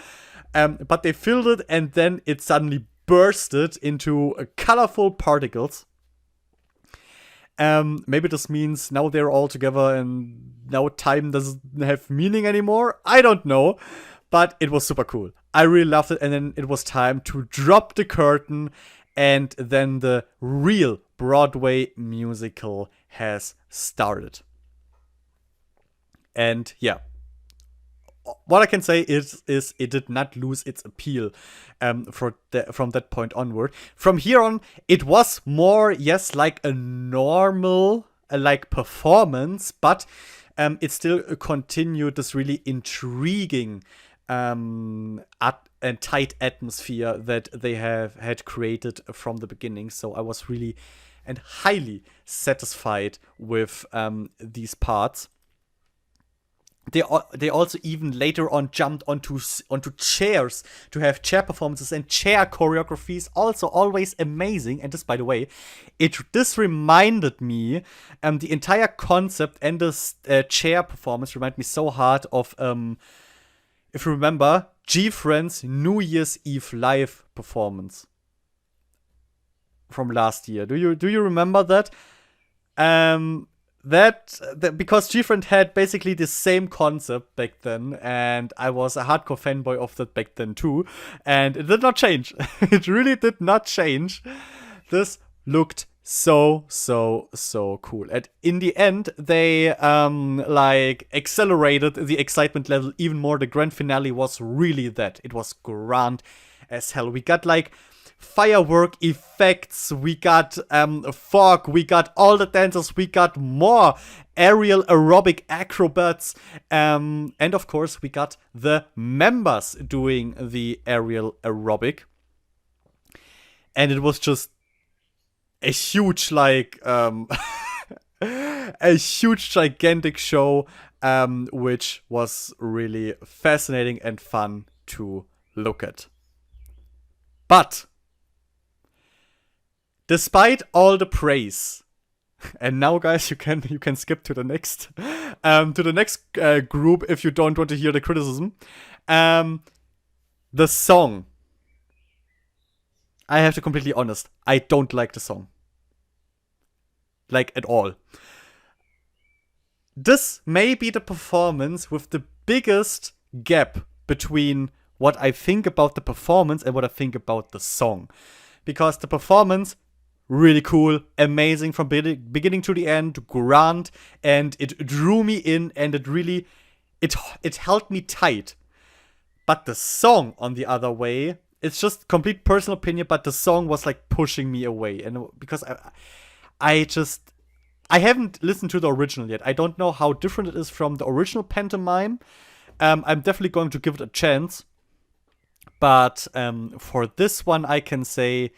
But they filled it, and then it suddenly bursted into colorful particles. Maybe this means now they're all together and now time doesn't have meaning anymore. I don't know, but it was super cool. I really loved it. And then it was time to drop the curtain, and then the real Broadway musical has started. And yeah, what I can say is it did not lose its appeal from that point onward. From here on, it was more, yes, like a normal like performance, but it still continued this really intriguing and tight atmosphere that they had created from the beginning. So I was really and highly satisfied with these parts. They also even later on jumped onto chairs to have chair performances and chair choreographies. Also always amazing. And this, by the way, this reminded me, the entire concept and this chair performance reminded me so hard of, if you remember, G-Friend's New Year's Eve live performance from last year. Do you remember that? That because G-Friend had basically the same concept back then, and I was a hardcore fanboy of that back then too, and it did not change. It really did not change. This looked so cool. And in the end, they like accelerated the excitement level even more. The grand finale was really that. It was grand as hell. We got like firework effects, we got fog, we got all the dancers, we got more aerial aerobic acrobats, and of course we got the members doing the aerial aerobic. And it was just a huge, like, a huge, gigantic show, which was really fascinating and fun to look at. But despite all the praise, and now, guys, you can skip to the next group if you don't want to hear the criticism. The song. I have to be completely honest. I don't like the song. Like, at all. This may be the performance with the biggest gap between what I think about the performance and what I think about the song. Because the performance, really cool, amazing from beginning to the end, grand, and it drew me in, and it held me tight. But the song, on the other way, it's just complete personal opinion, but the song was like pushing me away. And because I haven't listened to the original yet. I don't know how different it is from the original Pantomime. I'm definitely going to give it a chance. But for this one, I can say,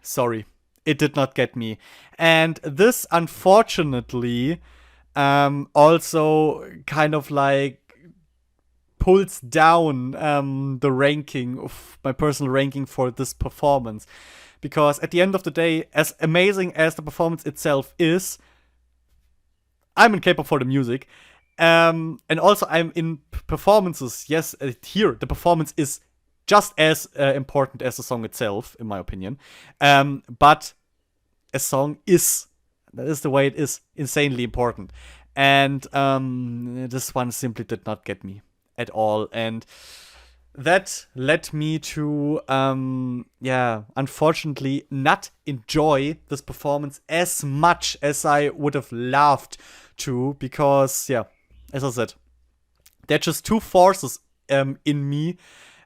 sorry, it did not get me. And this, unfortunately, also kind of like pulls down the ranking of my personal ranking for this performance. Because at the end of the day, as amazing as the performance itself is, I'm in K-pop for the music. And also I'm in performances. Yes, here the performance is just as important as the song itself, in my opinion. But a song that is the way it is, insanely important. And this one simply did not get me at all. And that led me to, unfortunately not enjoy this performance as much as I would have loved to. Because, as I said, there are just two forces in me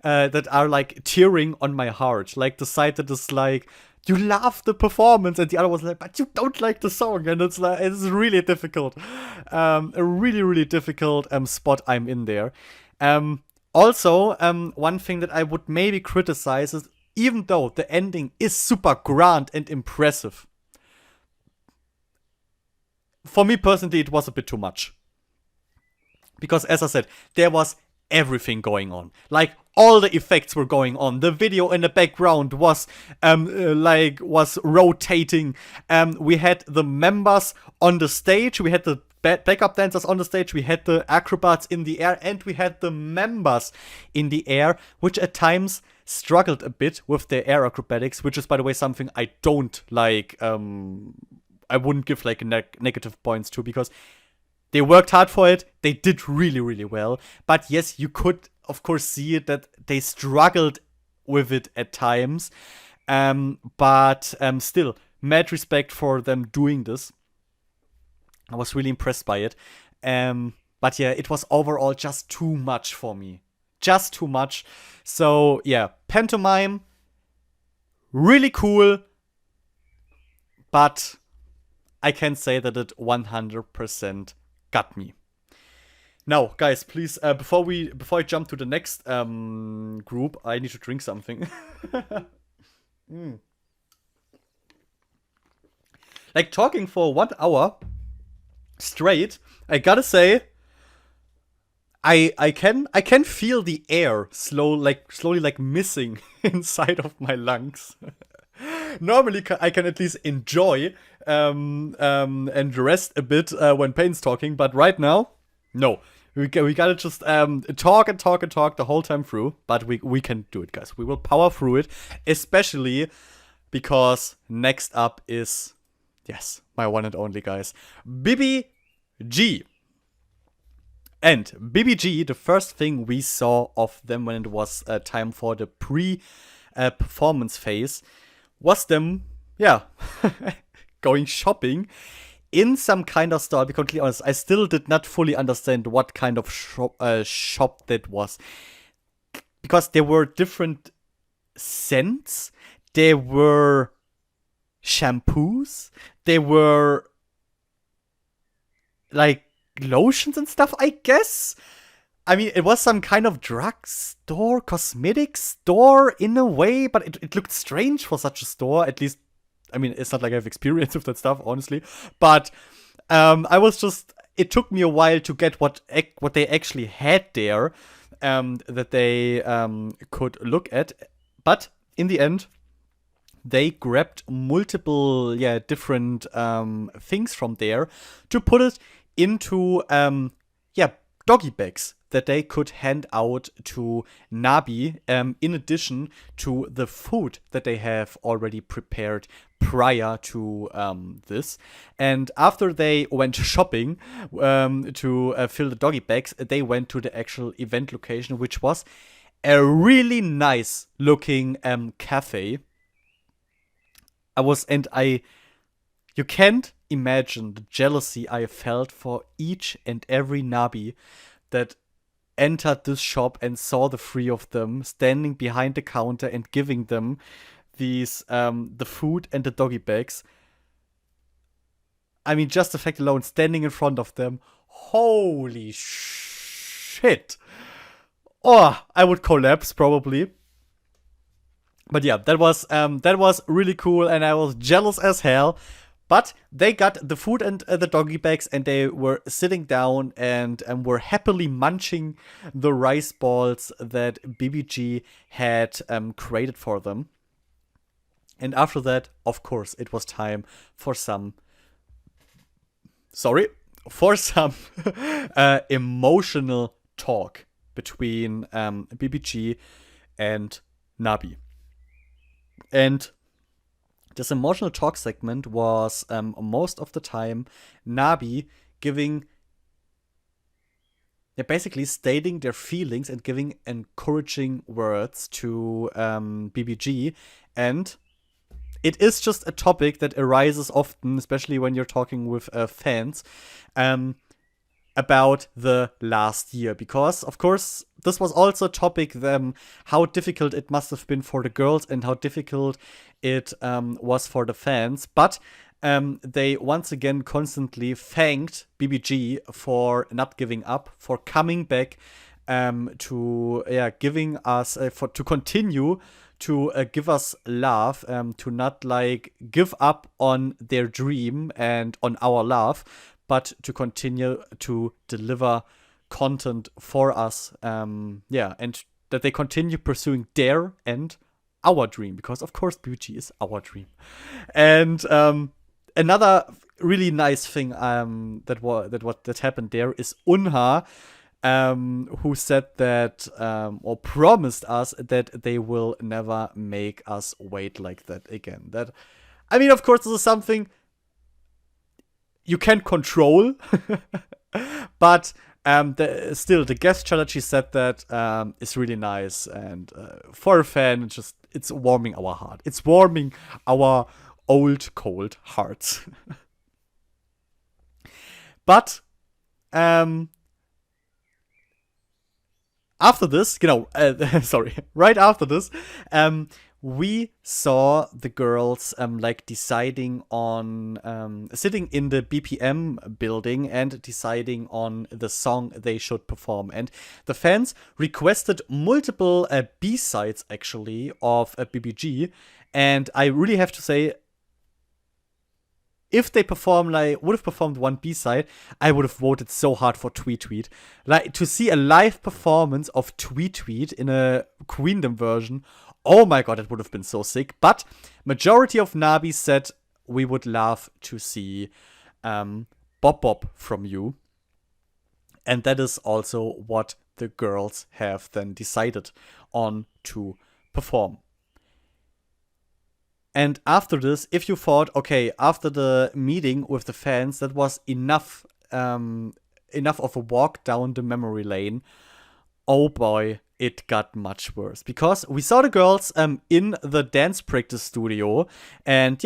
that are like tearing on my heart. Like the side that is like, you love the performance, and the other was like, but you don't like the song. And it's like, it's really difficult. A really, really difficult spot I'm in there. Also, one thing that I would maybe criticize is, even though the ending is super grand and impressive, for me personally, it was a bit too much. Because, as I said, there was everything going on. Like, all the effects were going on. The video in the background was rotating. We had the members on the stage. We had the backup dancers on the stage. We had the acrobats in the air. And we had the members in the air, which at times struggled a bit with their air acrobatics, which is, by the way, something I don't like. I wouldn't give like negative points to, because they worked hard for it. They did really, really well. But yes, you could, of course, see it that they struggled with it at times. But still, mad respect for them doing this. I was really impressed by it. But yeah, it was overall just too much for me. Just too much. So yeah, Pantomime, really cool. But I can say that it 100% got me. Now, guys, please, before I jump to the next group, I need to drink something. Like, talking for 1 hour straight, I gotta say, I can feel the air slowly like missing inside of my lungs. Normally, I can at least enjoy and rest a bit when Payne's talking, but right now, no. We gotta just talk the whole time through, but we can do it, guys. We will power through it, especially because next up is, yes, my one and only, guys, VIVIZ. And VIVIZ, the first thing we saw of them when it was time for the pre-performance phase, was them, going shopping in some kind of store. To be completely honest, I still did not fully understand what kind of shop that was. Because there were different scents, there were shampoos, there were like lotions and stuff, I guess. I mean, it was some kind of drugstore, cosmetic store in a way, but it looked strange for such a store. At least, I mean, it's not like I have experience with that stuff, honestly. But I was just. It took me a while to get what they actually had there, that they could look at. But in the end, they grabbed multiple, different things from there to put it into, doggy bags that they could hand out to Nabi, in addition to the food that they have already prepared prior to this. And after they went shopping to fill the doggy bags, they went to the actual event location, which was a really nice looking cafe. You can't imagine the jealousy I felt for each and every Nabi that entered this shop and saw the three of them standing behind the counter and giving them these the food and the doggy bags. I mean, just the fact alone, standing in front of them, holy shit. Oh, I would collapse probably. But yeah, that was really cool, and I was jealous as hell. But they got the food and the doggy bags, and they were sitting down and were happily munching the rice balls that BBG had created for them. And after that, of course, it was time for some emotional talk between BBG and Nabi. And this emotional talk segment was most of the time Nabi basically stating their feelings and giving encouraging words to BBG. And it is just a topic that arises often, especially when you're talking with fans, about the last year. Because, of course, this was also a topic, how difficult it must have been for the girls and how difficult it was for the fans. But they once again constantly thanked BBG for not giving up, for coming back, to giving us, to continue to give us love, to not like give up on their dream and on our love, but to continue to deliver content for us, and that they continue pursuing their and our dream, because of course BBG is our dream. And another really nice thing that happened there is Unha, who said that, or promised us that they will never make us wait like that again. That, I mean, of course, this is something you can't control, but still, the gesture that she said that is really nice, and for a fan, it's warming our heart. It's warming our old, cold hearts. But after this, right after this, we saw the girls deciding on sitting in the BPM building and deciding on the song they should perform. And the fans requested multiple B-sides actually of BBG. And I really have to say, if they would have performed one B-side, I would have voted so hard for Tweet Tweet. Like, to see a live performance of Tweet Tweet in a Queendom version, oh my god, it would have been so sick. But majority of Nabi said we would love to see Bop from you. And that is also what the girls have then decided on to perform. And after this, if you thought, okay, after the meeting with the fans, that was enough of a walk down the memory lane, oh boy, it got much worse. Because we saw the girls in the dance practice studio, and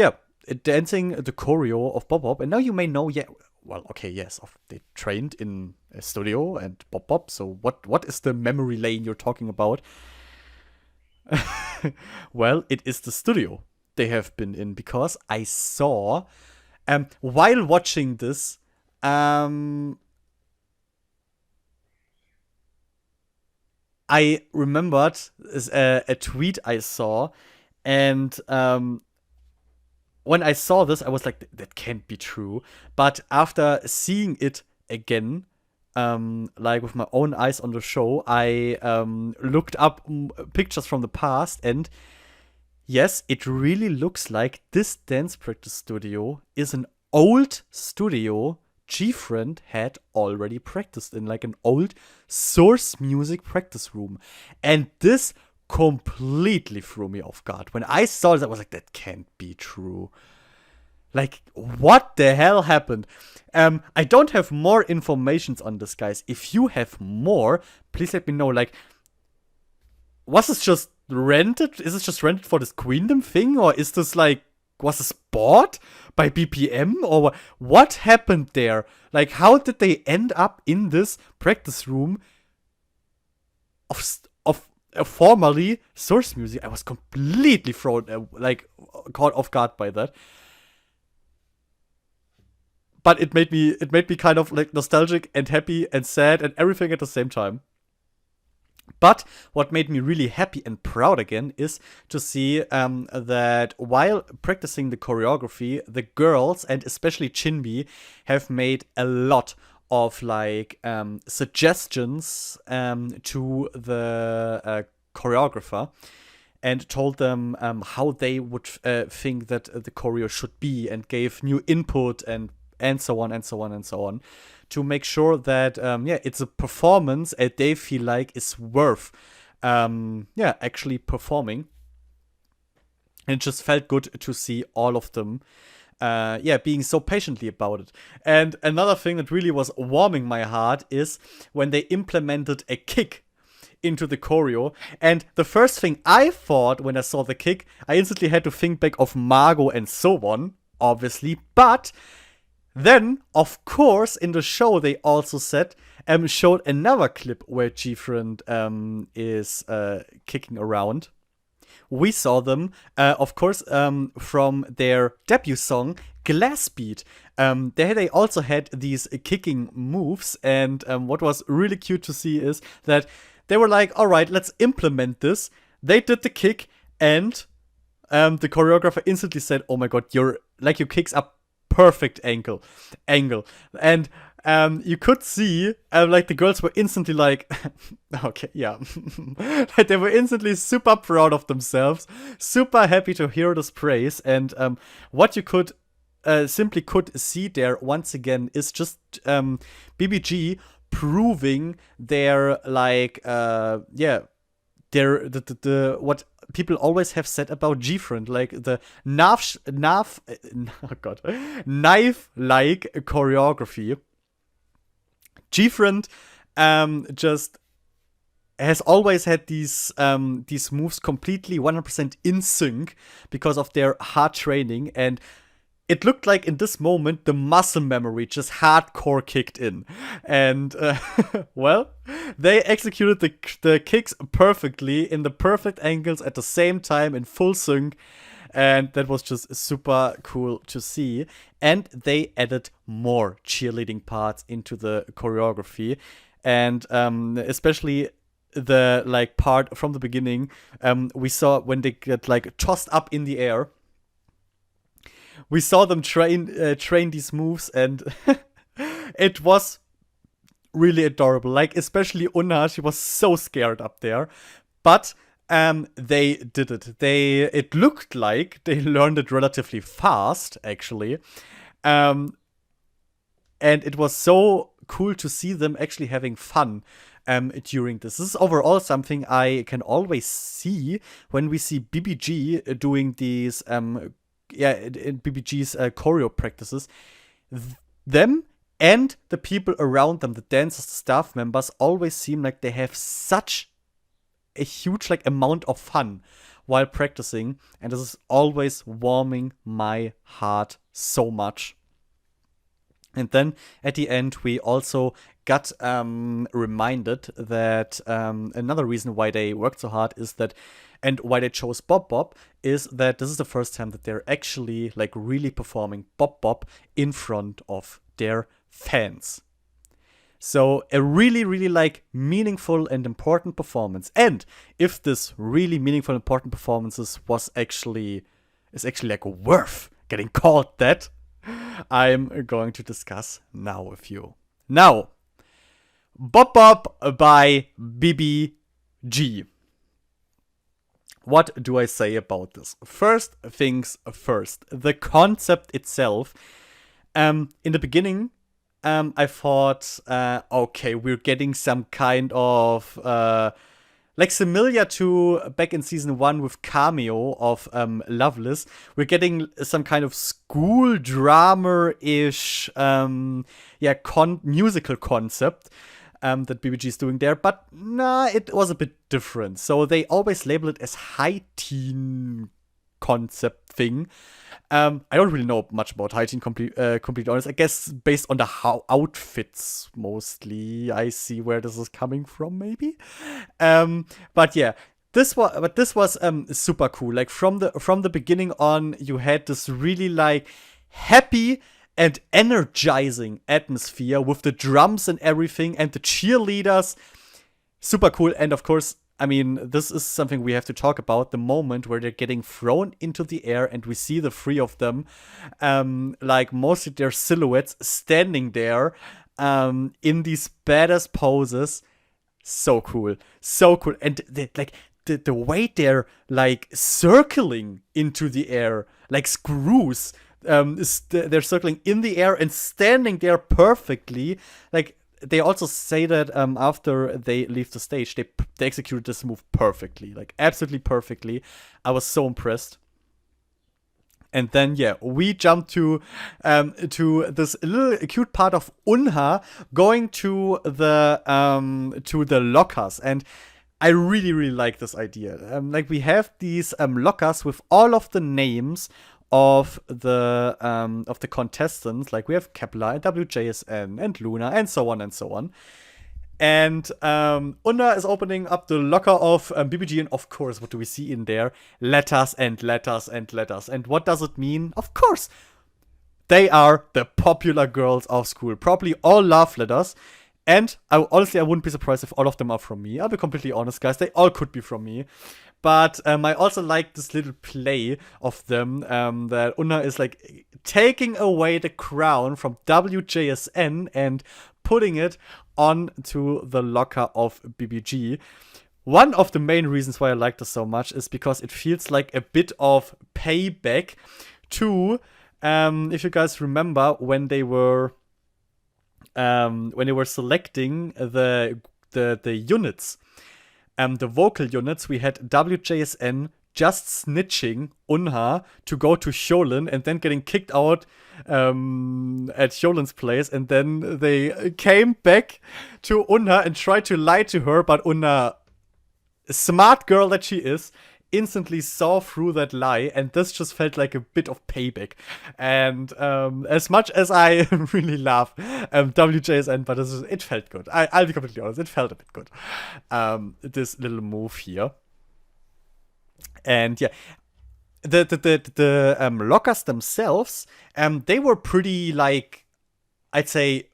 dancing the choreo of Bop. And now you may know, they trained in a studio and Bop. So what is the memory lane you're talking about? Well, it is the studio they have been in because I saw, while watching this, um, I remembered a tweet I saw, and when I saw this, I was like, that can't be true. But after seeing it again, like with my own eyes on the show, I looked up pictures from the past, and yes, it really looks like this dance practice studio is an old studio G-Friend had already practiced in, like an old source music practice room. And this completely threw me off guard. When I saw this, I was like, that can't be true. Like, what the hell happened? I don't have more information on this, guys. If you have more, please let me know. Like, was this just rented? Is this just rented for this Queendom thing? Or is this like, was this bought by BPM? Or what happened there? Like, how did they end up in this practice room of formerly source music? I was completely thrown, caught off guard by that. But it made me kind of like nostalgic and happy and sad and everything at the same time. But what made me really happy and proud again is to see that while practicing the choreography, the girls and especially Chinbi have made a lot of like suggestions to the choreographer and told them how they would think that the choreo should be and gave new input and so on and so on and so on to make sure that it's a performance and they feel like is worth actually performing. And it just felt good to see all of them being so patiently about it. And another thing that really was warming my heart is when they implemented a kick into the choreo. And the first thing I thought when I saw the kick, I instantly had to think back of Margot and so on, obviously. But then, of course, in the show, they also showed another clip where G-Friend is kicking around. We saw them, of course, from their debut song, Glass Beat. They also had these kicking moves, and what was really cute to see is that they were like, all right, let's implement this. They did the kick, and the choreographer instantly said, oh my god, your kicks up perfect angle, and you could see like the girls were instantly like okay, yeah. Like they were instantly super proud of themselves, super happy to hear this praise. And what you could simply could see there once again is just BBG proving their like the what people always have said about G-Friend, like the knife-like choreography. G-Friend just has always had these moves completely 100% in sync because of their hard training, and it looked like in this moment the muscle memory just hardcore kicked in. And well, they executed the kicks perfectly in the perfect angles at the same time in full sync, and that was just super cool to see. And they added more cheerleading parts into the choreography, and especially the like part from the beginning we saw when they get like tossed up in the air. We saw them train these moves, and it was really adorable. Like, especially Una, she was so scared up there. But they did it. It looked like they learned it relatively fast, actually. And it was so cool to see them actually having fun during this. This is overall something I can always see when we see BBG doing these in BBG's choreo practices. Them and the people around them, the dancers, the staff members, always seem like they have such a huge like amount of fun while practicing, and this is always warming my heart so much. And then at the end, we also got reminded that another reason why they worked so hard is that And why they chose Bop Bop is that this is the first time that they're actually like really performing Bop Bop in front of their fans. So a really, really like meaningful and important performance. And if this really meaningful, important performances is actually like worth getting called that, I'm going to discuss now with you. Now, Bop Bop by BBG. What do I say about this? First things first. The concept itself. In the beginning, I thought, okay, we're getting some kind of like similar to back in season 1 with Cameo of Loveless. We're getting some kind of school drama-ish, musical concept that BBG is doing there. But nah, it was a bit different. So they always label it as high teen concept thing. I don't really know much about high teen, completely honest. I guess based on the outfits mostly, I see where this is coming from, maybe. But yeah, this was super cool. Like from the beginning on, you had this really like happy and energizing atmosphere with the drums and everything and the cheerleaders. Super cool. And of course, I mean, this is something we have to talk about, the moment where they're getting thrown into the air and we see the three of them, like mostly their silhouettes standing there in these badass poses. So cool. So cool. And the way they're like circling into the air, like screws, they're circling in the air and standing there perfectly. Like, they also say that after they leave the stage, they executed this move perfectly, like absolutely perfectly. I was so impressed. And then yeah, we jump to this little cute part of Unha going to the lockers, and I really really like this idea. Like we have these lockers with all of the names of the contestants. Like we have Kepler and WJSN and LOONA and so on and so on. And Una is opening up the locker of BBG, and of course, what do we see in there? Letters and letters and letters. And what does it mean? Of course, they are the popular girls of school. Probably all love letters. And honestly, I wouldn't be surprised if all of them are from me. I'll be completely honest, guys. They all could be from me. But I also like this little play of them, that Una is like taking away the crown from WJSN and putting it onto the locker of BBG. One of the main reasons why I like this so much is because it feels like a bit of payback to, if you guys remember, when they were selecting the units. The vocal units, we had WJSN just snitching Unha to go to Hyolyn and then getting kicked out at Hyolyn's place, and then they came back to Unha and tried to lie to her, but Unha, smart girl that she is, instantly saw through that lie, and this just felt like a bit of payback. And as much as I really love WJSN, but it felt good. I'll be completely honest, it felt a bit good. This little move here. And yeah, the lockers themselves, they were pretty, like, I'd say,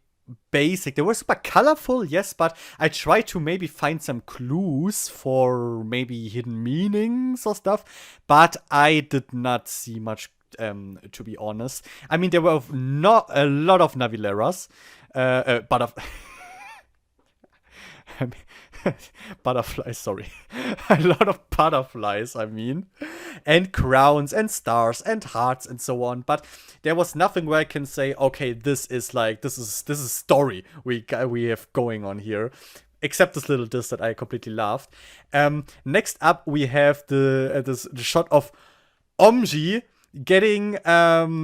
basic. They were super colorful, yes, but I tried to maybe find some clues for maybe hidden meanings or stuff, but I did not see much, to be honest. I mean, there were not a lot of Navileras, butterflies, sorry. A lot of butterflies, I mean. And crowns and stars and hearts and so on. But there was nothing where I can say, okay, this is story we have going on here. Except this little disc that I completely loved. Next up, we have the shot of AyoGG getting all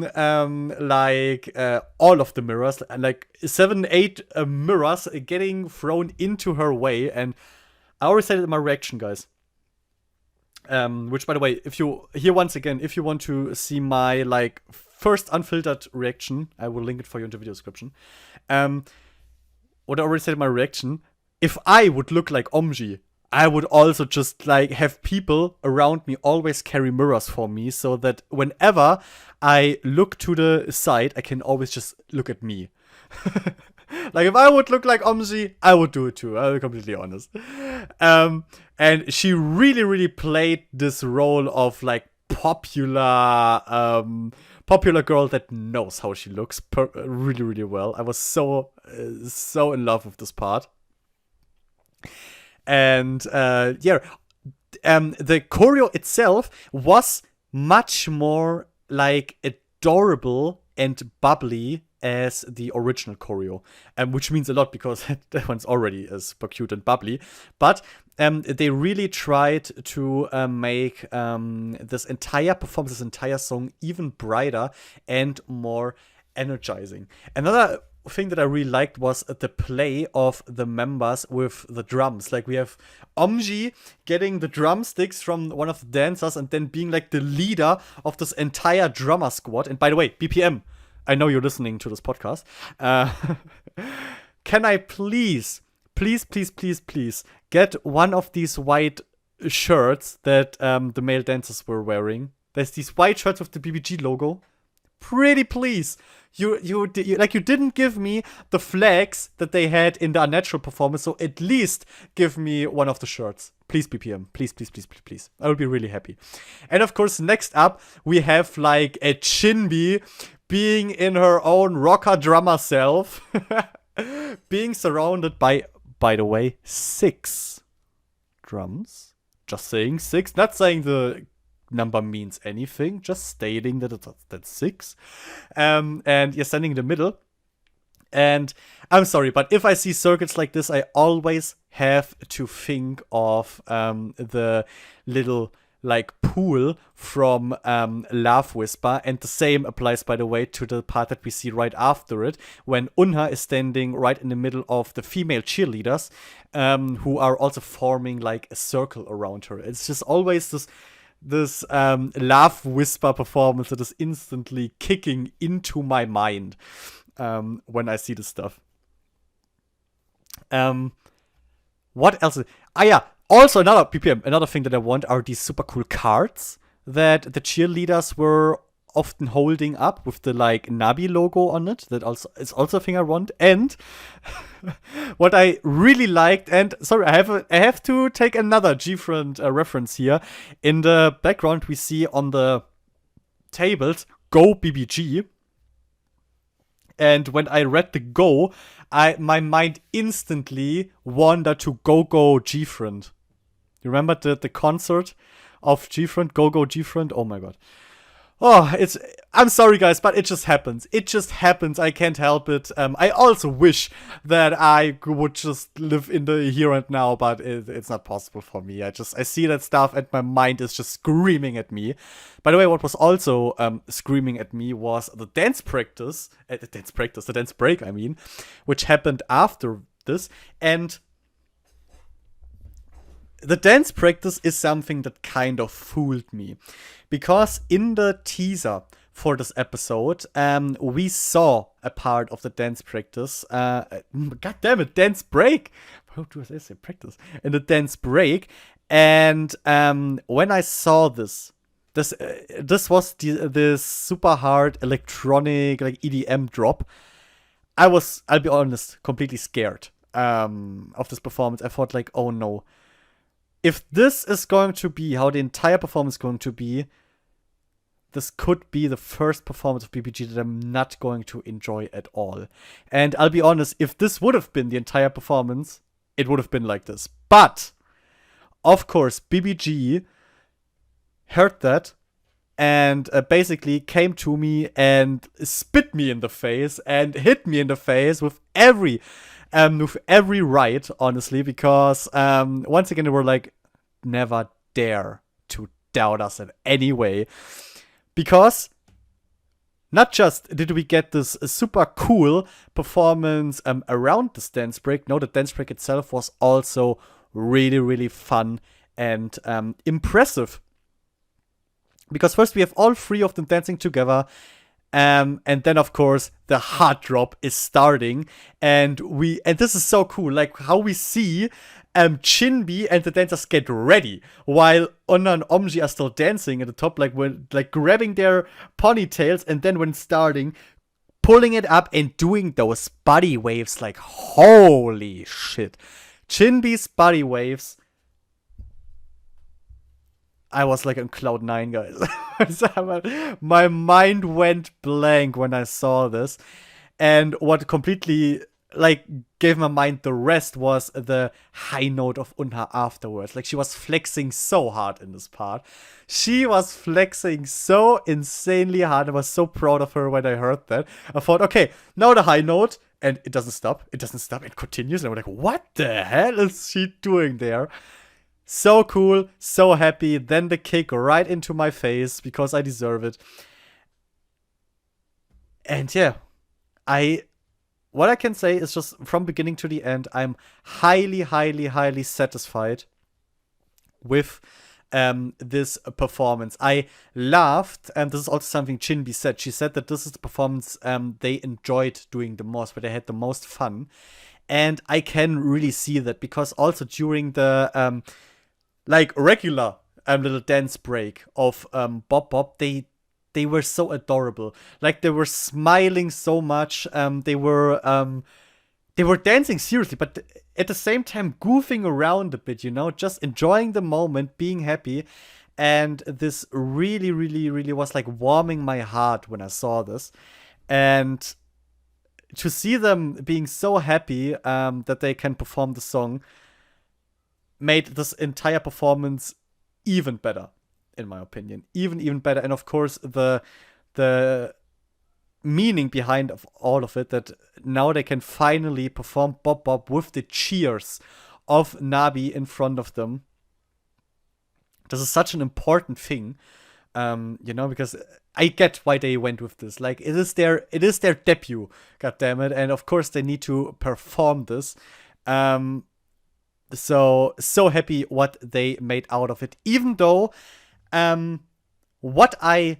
of the mirrors, like 7-8 mirrors getting thrown into her way. And I already said it in my reaction, guys. Which, by the way, if you want to see my like first unfiltered reaction, I will link it for you in the video description. What I already said in my reaction, if I would look like AyoGG, I would also just like have people around me always carry mirrors for me so that whenever I look to the side, I can always just look at me. Like if I would look like Omji, I would do it too. I'll be completely honest. And she really, really played this role of like popular girl that knows how she looks really, really well. I was so in love with this part. And the choreo itself was much more like adorable and bubbly as the original choreo, which means a lot because that one's already super cute and bubbly. But they really tried to make this entire performance, this entire song, even brighter and more energizing. Another thing that I really liked was the play of the members with the drums. Like we have Omji getting the drumsticks from one of the dancers and then being like the leader of this entire drummer squad. And by the way, BPM, I know you're listening to this podcast. Can I please get one of these white shirts that the male dancers were wearing? There's these white shirts with the BBG logo. Pretty please. You didn't give me the flags that they had in the Unnatural performance, so at least give me one of the shirts. Please, BPM. Please. I will be really happy. And of course, next up, we have like a Chinbi being in her own rocker drummer self, being surrounded by the way, 6 drums. Just saying 6, not saying the number means anything, just stating that that's 6. And you're standing in the middle. And I'm sorry, but if I see circuits like this, I always have to think of the little like pool from Love Whisper, and the same applies, by the way, to the part that we see right after it, when Unha is standing right in the middle of the female cheerleaders, who are also forming like a circle around her. It's just always this Love Whisper performance that is instantly kicking into my mind when I see this stuff. What else? Yeah. Also, another thing that I want are these super cool cards that the cheerleaders were often holding up with the like Nabi logo on it. That also is also a thing I want. And what I really liked, and sorry, I have to take another G-Friend reference here. In the background, we see on the tables "Go BBG." And when I read the "Go," my mind instantly wandered to Go G-Friend. You remember the concert of G-Friend, Go G-Friend? Oh my god. Oh, I'm sorry guys, but it just happens. I can't help it. I also wish that I would just live in the here and now, but it's not possible for me. I see that stuff and my mind is just screaming at me. By the way, what was also screaming at me was the dance break, I mean, which happened after this. And the dance practice is something that kind of fooled me, because in the teaser for this episode, we saw a part of the dance practice. God damn it, dance break. How do I say practice? In the dance break, and when I saw this was this super hard electronic like EDM drop. I'll be honest, completely scared of this performance. I thought like, oh no. If this is going to be how the entire performance is going to be, this could be the first performance of BBG that I'm not going to enjoy at all. And I'll be honest, if this would have been the entire performance, it would have been like this. But, of course, BBG heard that and basically came to me and spit me in the face and hit me in the face with every right, honestly, because once again they were like, never dare to doubt us in any way, because not just did we get this super cool performance around this dance break, no, the dance break itself was also really, really fun and impressive, because first we have all 3 of them dancing together. And then, of course, the hard drop is starting. And this is so cool. Like, how we see Chinbi and the dancers get ready while Onna and Omji are still dancing at the top, like when like grabbing their ponytails, and then when starting, pulling it up and doing those body waves. Like, holy shit. Chinbi's body waves. I was like on cloud 9, guys. My mind went blank when I saw this. And what completely like gave my mind the rest was the high note of Unha afterwards. Like, she was flexing so hard in this part. She was flexing so insanely hard. I was so proud of her when I heard that. I thought, okay, now the high note, and it doesn't stop. It doesn't stop. It continues. And I'm like, what the hell is she doing there? So cool, so happy. Then the kick right into my face because I deserve it. And yeah, what I can say is just from beginning to the end, I'm highly, highly, highly satisfied with this performance. I laughed, and this is also something Chinbi said. She said that this is the performance they enjoyed doing the most, where they had the most fun. And I can really see that, because also during the like regular little dance break of Bop Bop, they were so adorable. Like, they were smiling so much. They were dancing seriously, but at the same time goofing around a bit, you know, just enjoying the moment, being happy. And this really, really, really was like warming my heart when I saw this. And to see them being so happy that they can perform the song made this entire performance even better, in my opinion. Even better. And of course, the meaning behind of all of it, that now they can finally perform Bop Bop with the cheers of Nabi in front of them. This is such an important thing, you know, because I get why they went with this. Like, it is their debut, goddammit, and of course they need to perform this. So happy what they made out of it. Even though what I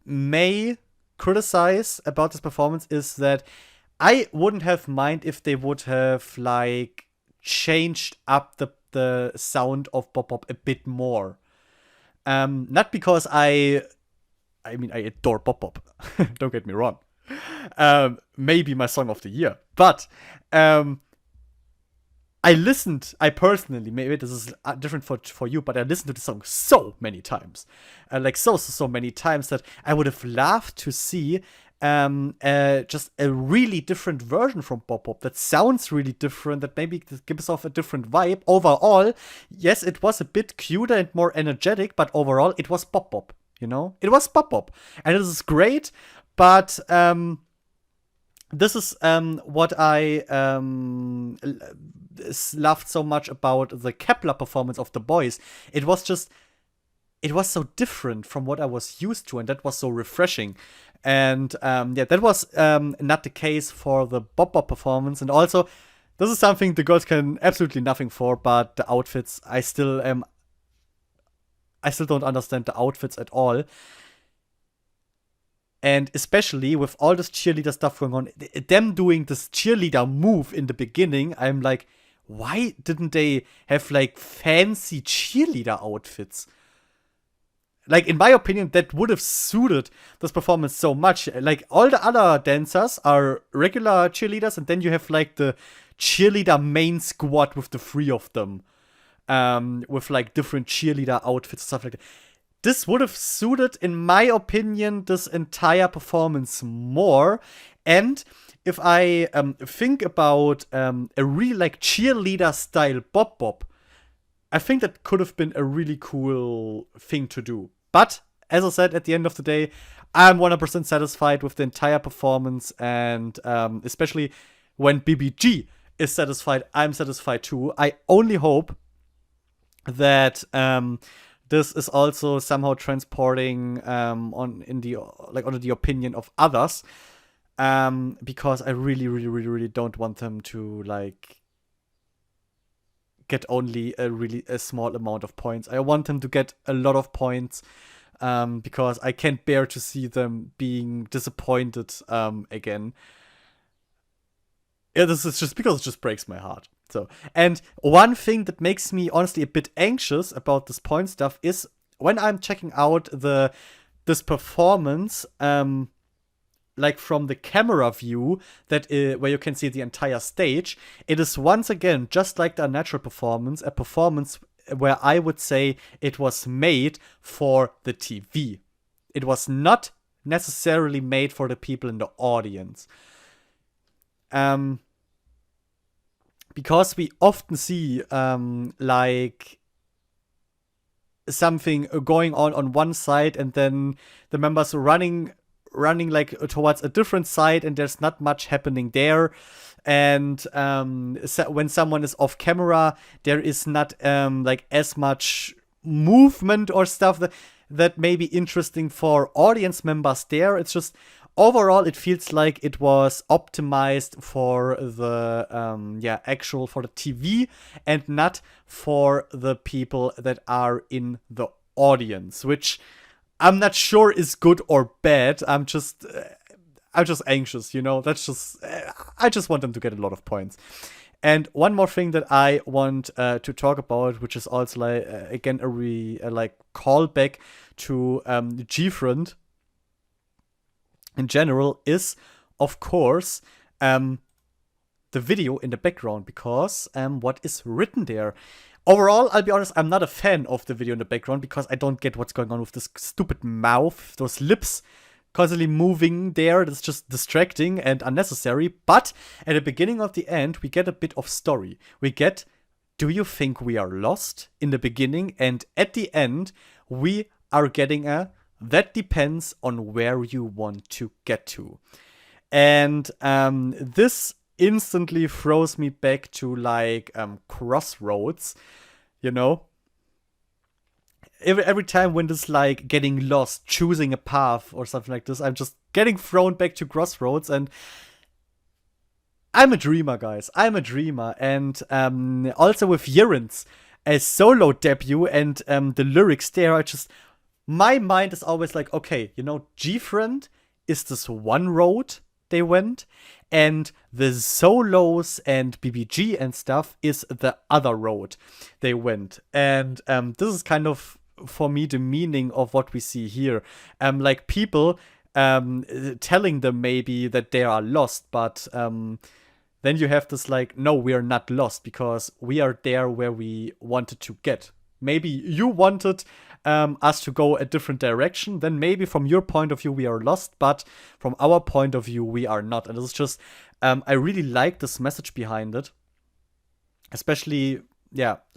may criticize about this performance is that I wouldn't have mind if they would have like changed up the sound of Bop Bop a bit more. Not because I mean, I adore Bop Bop. Don't get me wrong. Maybe my song of the year. But I personally, maybe this is different for you, but I listened to the song so many times. Like, so many times that I would have loved to see just a really different version from Bop Bop that sounds really different, that maybe gives off a different vibe. Overall, yes, it was a bit cuter and more energetic, but overall, it was Bop Bop, you know? It was Bop Bop. And it is great, but this is what I loved so much about the Kepler performance of the boys. It was so different from what I was used to, and that was so refreshing. And yeah, that was not the case for the Bop Bop performance. And also, this is something the girls can absolutely nothing for, but the outfits, I still don't understand the outfits at all. And especially with all this cheerleader stuff going on, them doing this cheerleader move in the beginning, I'm like, why didn't they have like fancy cheerleader outfits? Like, in my opinion, that would have suited this performance so much. Like, all the other dancers are regular cheerleaders, and then you have like the cheerleader main squad with the 3 of them, with like different cheerleader outfits and stuff like that. This would have suited, in my opinion, this entire performance more. And if I think about a really like cheerleader style Bop Bop, I think that could have been a really cool thing to do. But as I said, at the end of the day, I'm 100% satisfied with the entire performance, and especially when BBG is satisfied, I'm satisfied too. I only hope that this is also somehow transporting onto the opinion of others, because I really, really, really, really don't want them to like get only a small amount of points. I want them to get a lot of points, because I can't bear to see them being disappointed again. Yeah, this is just because it just breaks my heart. So, and one thing that makes me honestly a bit anxious about this point stuff is when I'm checking out this performance, like from the camera view that where you can see the entire stage, it is once again just like the unnatural performance, a performance where I would say it was made for the TV. It was not necessarily made for the people in the audience. Because we often see like something going on one side, and then the members running like towards a different side, and there's not much happening there. And so when someone is off camera, there is not like as much movement or stuff that may be interesting for audience members there. It's just overall it feels like it was optimized for the actual for the TV and not for the people that are in the audience, which I'm not sure is good or bad. I'm just anxious, you know. That's just I just want them to get a lot of points. And one more thing that I want to talk about, which is also like again a like callback to G-Friend in general, is of course the video in the background, because what is written there. Overall, I'll be honest, I'm not a fan of the video in the background because I don't get what's going on with this stupid mouth, those lips constantly moving there. That's just distracting and unnecessary. But at the beginning of the end, we get a bit of story. We get, do you think we are lost in the beginning? And at the end, we are getting that depends on where you want to get to. And this instantly throws me back to like Crossroads, you know. Every time when this like getting lost, choosing a path or something like this, I'm just getting thrown back to Crossroads. And I'm a dreamer, guys. I'm a dreamer. And also with Yeren's a solo debut and the lyrics there are just, my mind is always like, okay, you know, G-Friend is this one road they went, and the solos and BBG and stuff is the other road they went. And this is kind of, for me, the meaning of what we see here. Like people telling them maybe that they are lost, but then you have this like, no, we are not lost because we are there where we wanted to get. Maybe you wanted us to go a different direction, then maybe from your point of view we are lost, but from our point of view we are not. And this is just, I really like this message behind it. Especially,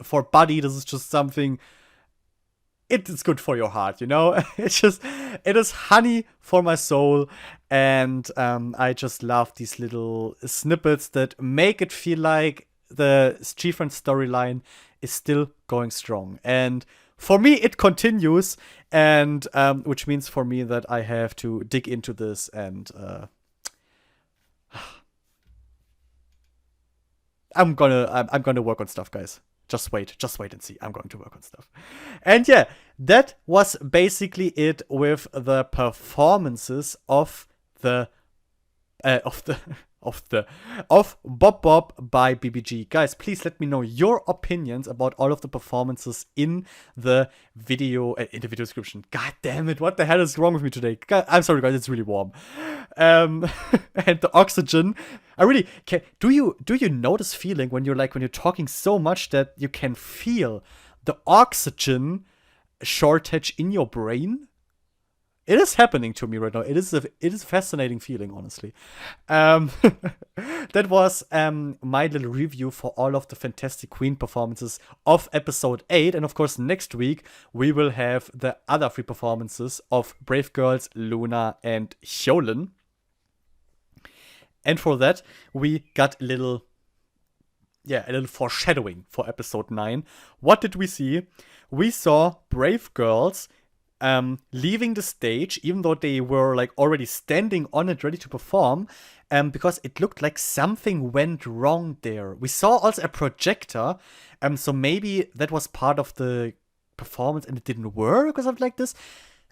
for Buddy, this is just something, it's good for your heart, you know? It is honey for my soul. And I just love these little snippets that make it feel like the G-Friend storyline is still going strong. And for me, it continues, and which means for me that I have to dig into this, and I'm gonna work on stuff, guys. Just wait and see. I'm going to work on stuff. And yeah, that was basically it with the performances of Bop Bop by BBG. Guys, please let me know your opinions about all of the performances in the video description. God damn it, what the hell is wrong with me today? God, I'm sorry, guys, it's really warm. And the oxygen. I really do you know this feeling when you're talking so much that you can feel the oxygen shortage in your brain? It is happening to me right now. It is a fascinating feeling, honestly. That was my little review for all of the Fantastic Queen performances of episode 8. And of course, next week we will have the other 3 performances of Brave Girls, LOONA, and Hyolyn. And for that, we got a little foreshadowing for episode 9. What did we see? We saw Brave Girls leaving the stage, even though they were like already standing on it, ready to perform, because it looked like something went wrong there. We saw also a projector, so maybe that was part of the performance and it didn't work or something like this.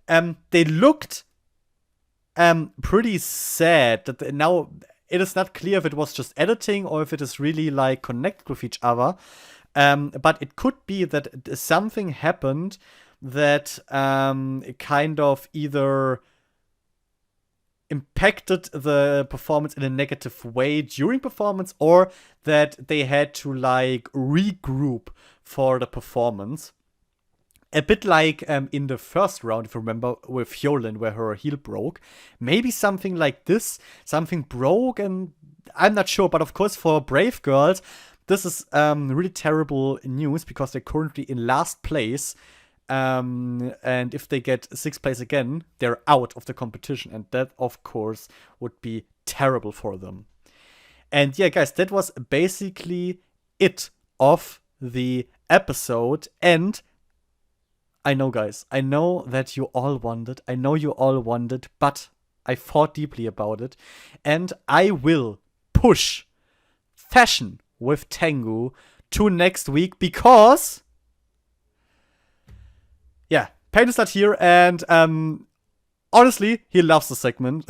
They looked pretty sad. That now it is not clear if it was just editing or if it is really like connected with each other. But it could be that something happened that kind of either impacted the performance in a negative way during performance, or that they had to like regroup for the performance. A bit like in the first round, if you remember, with Hyolyn, where her heel broke. Maybe something like this. Something broke, and I'm not sure. But of course, for Brave Girls, this is really terrible news because they're currently in last place. And if they get 6th place again, they're out of the competition. And that, of course, would be terrible for them. And yeah, guys, that was basically it of the episode. And I know, guys, I know that you all wondered. I know you all wondered, but I thought deeply about it. And I will push Fashion with Tengu to next week because, yeah, Payne is not here, and honestly, he loves the segment.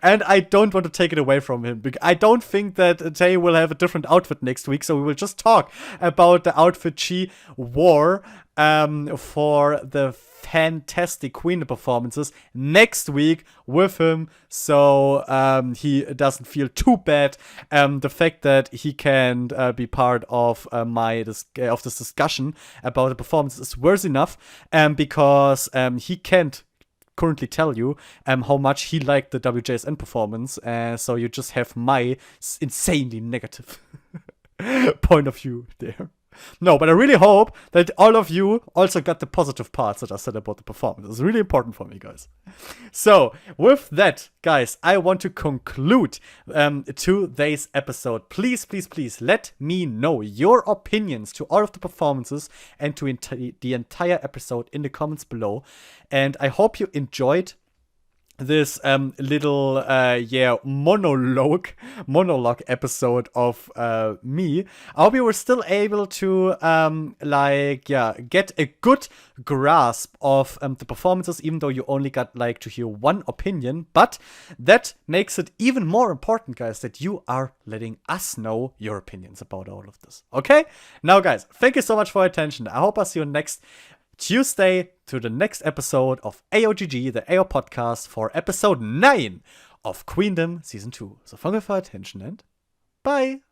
And I don't want to take it away from him. I don't think that Tay will have a different outfit next week, so we will just talk about the outfit she wore for the fantastic Queendom performances next week with him, so he doesn't feel too bad. The fact that he can be part of this discussion about the performance is worth enough, because he can't currently tell you how much he liked the WJSN performance, so you just have my insanely negative point of view there. No, but I really hope that all of you also got the positive parts that I said about the performance. It's really important for me, guys. So, with that, guys, I want to conclude today's episode. Please, please, please let me know your opinions to all of the performances and to the entire episode in the comments below. And I hope you enjoyed this little monologue episode of me. I hope you were still able to get a good grasp of the performances, even though you only got to hear one opinion. But that makes it even more important, guys, that you are letting us know your opinions about all of this. Okay? Now, guys, thank you so much for your attention. I hope I see you next Tuesday to the next episode of AyoGG, the AO podcast, for episode 9 of Queendom Season 2. So thank you for your attention and bye!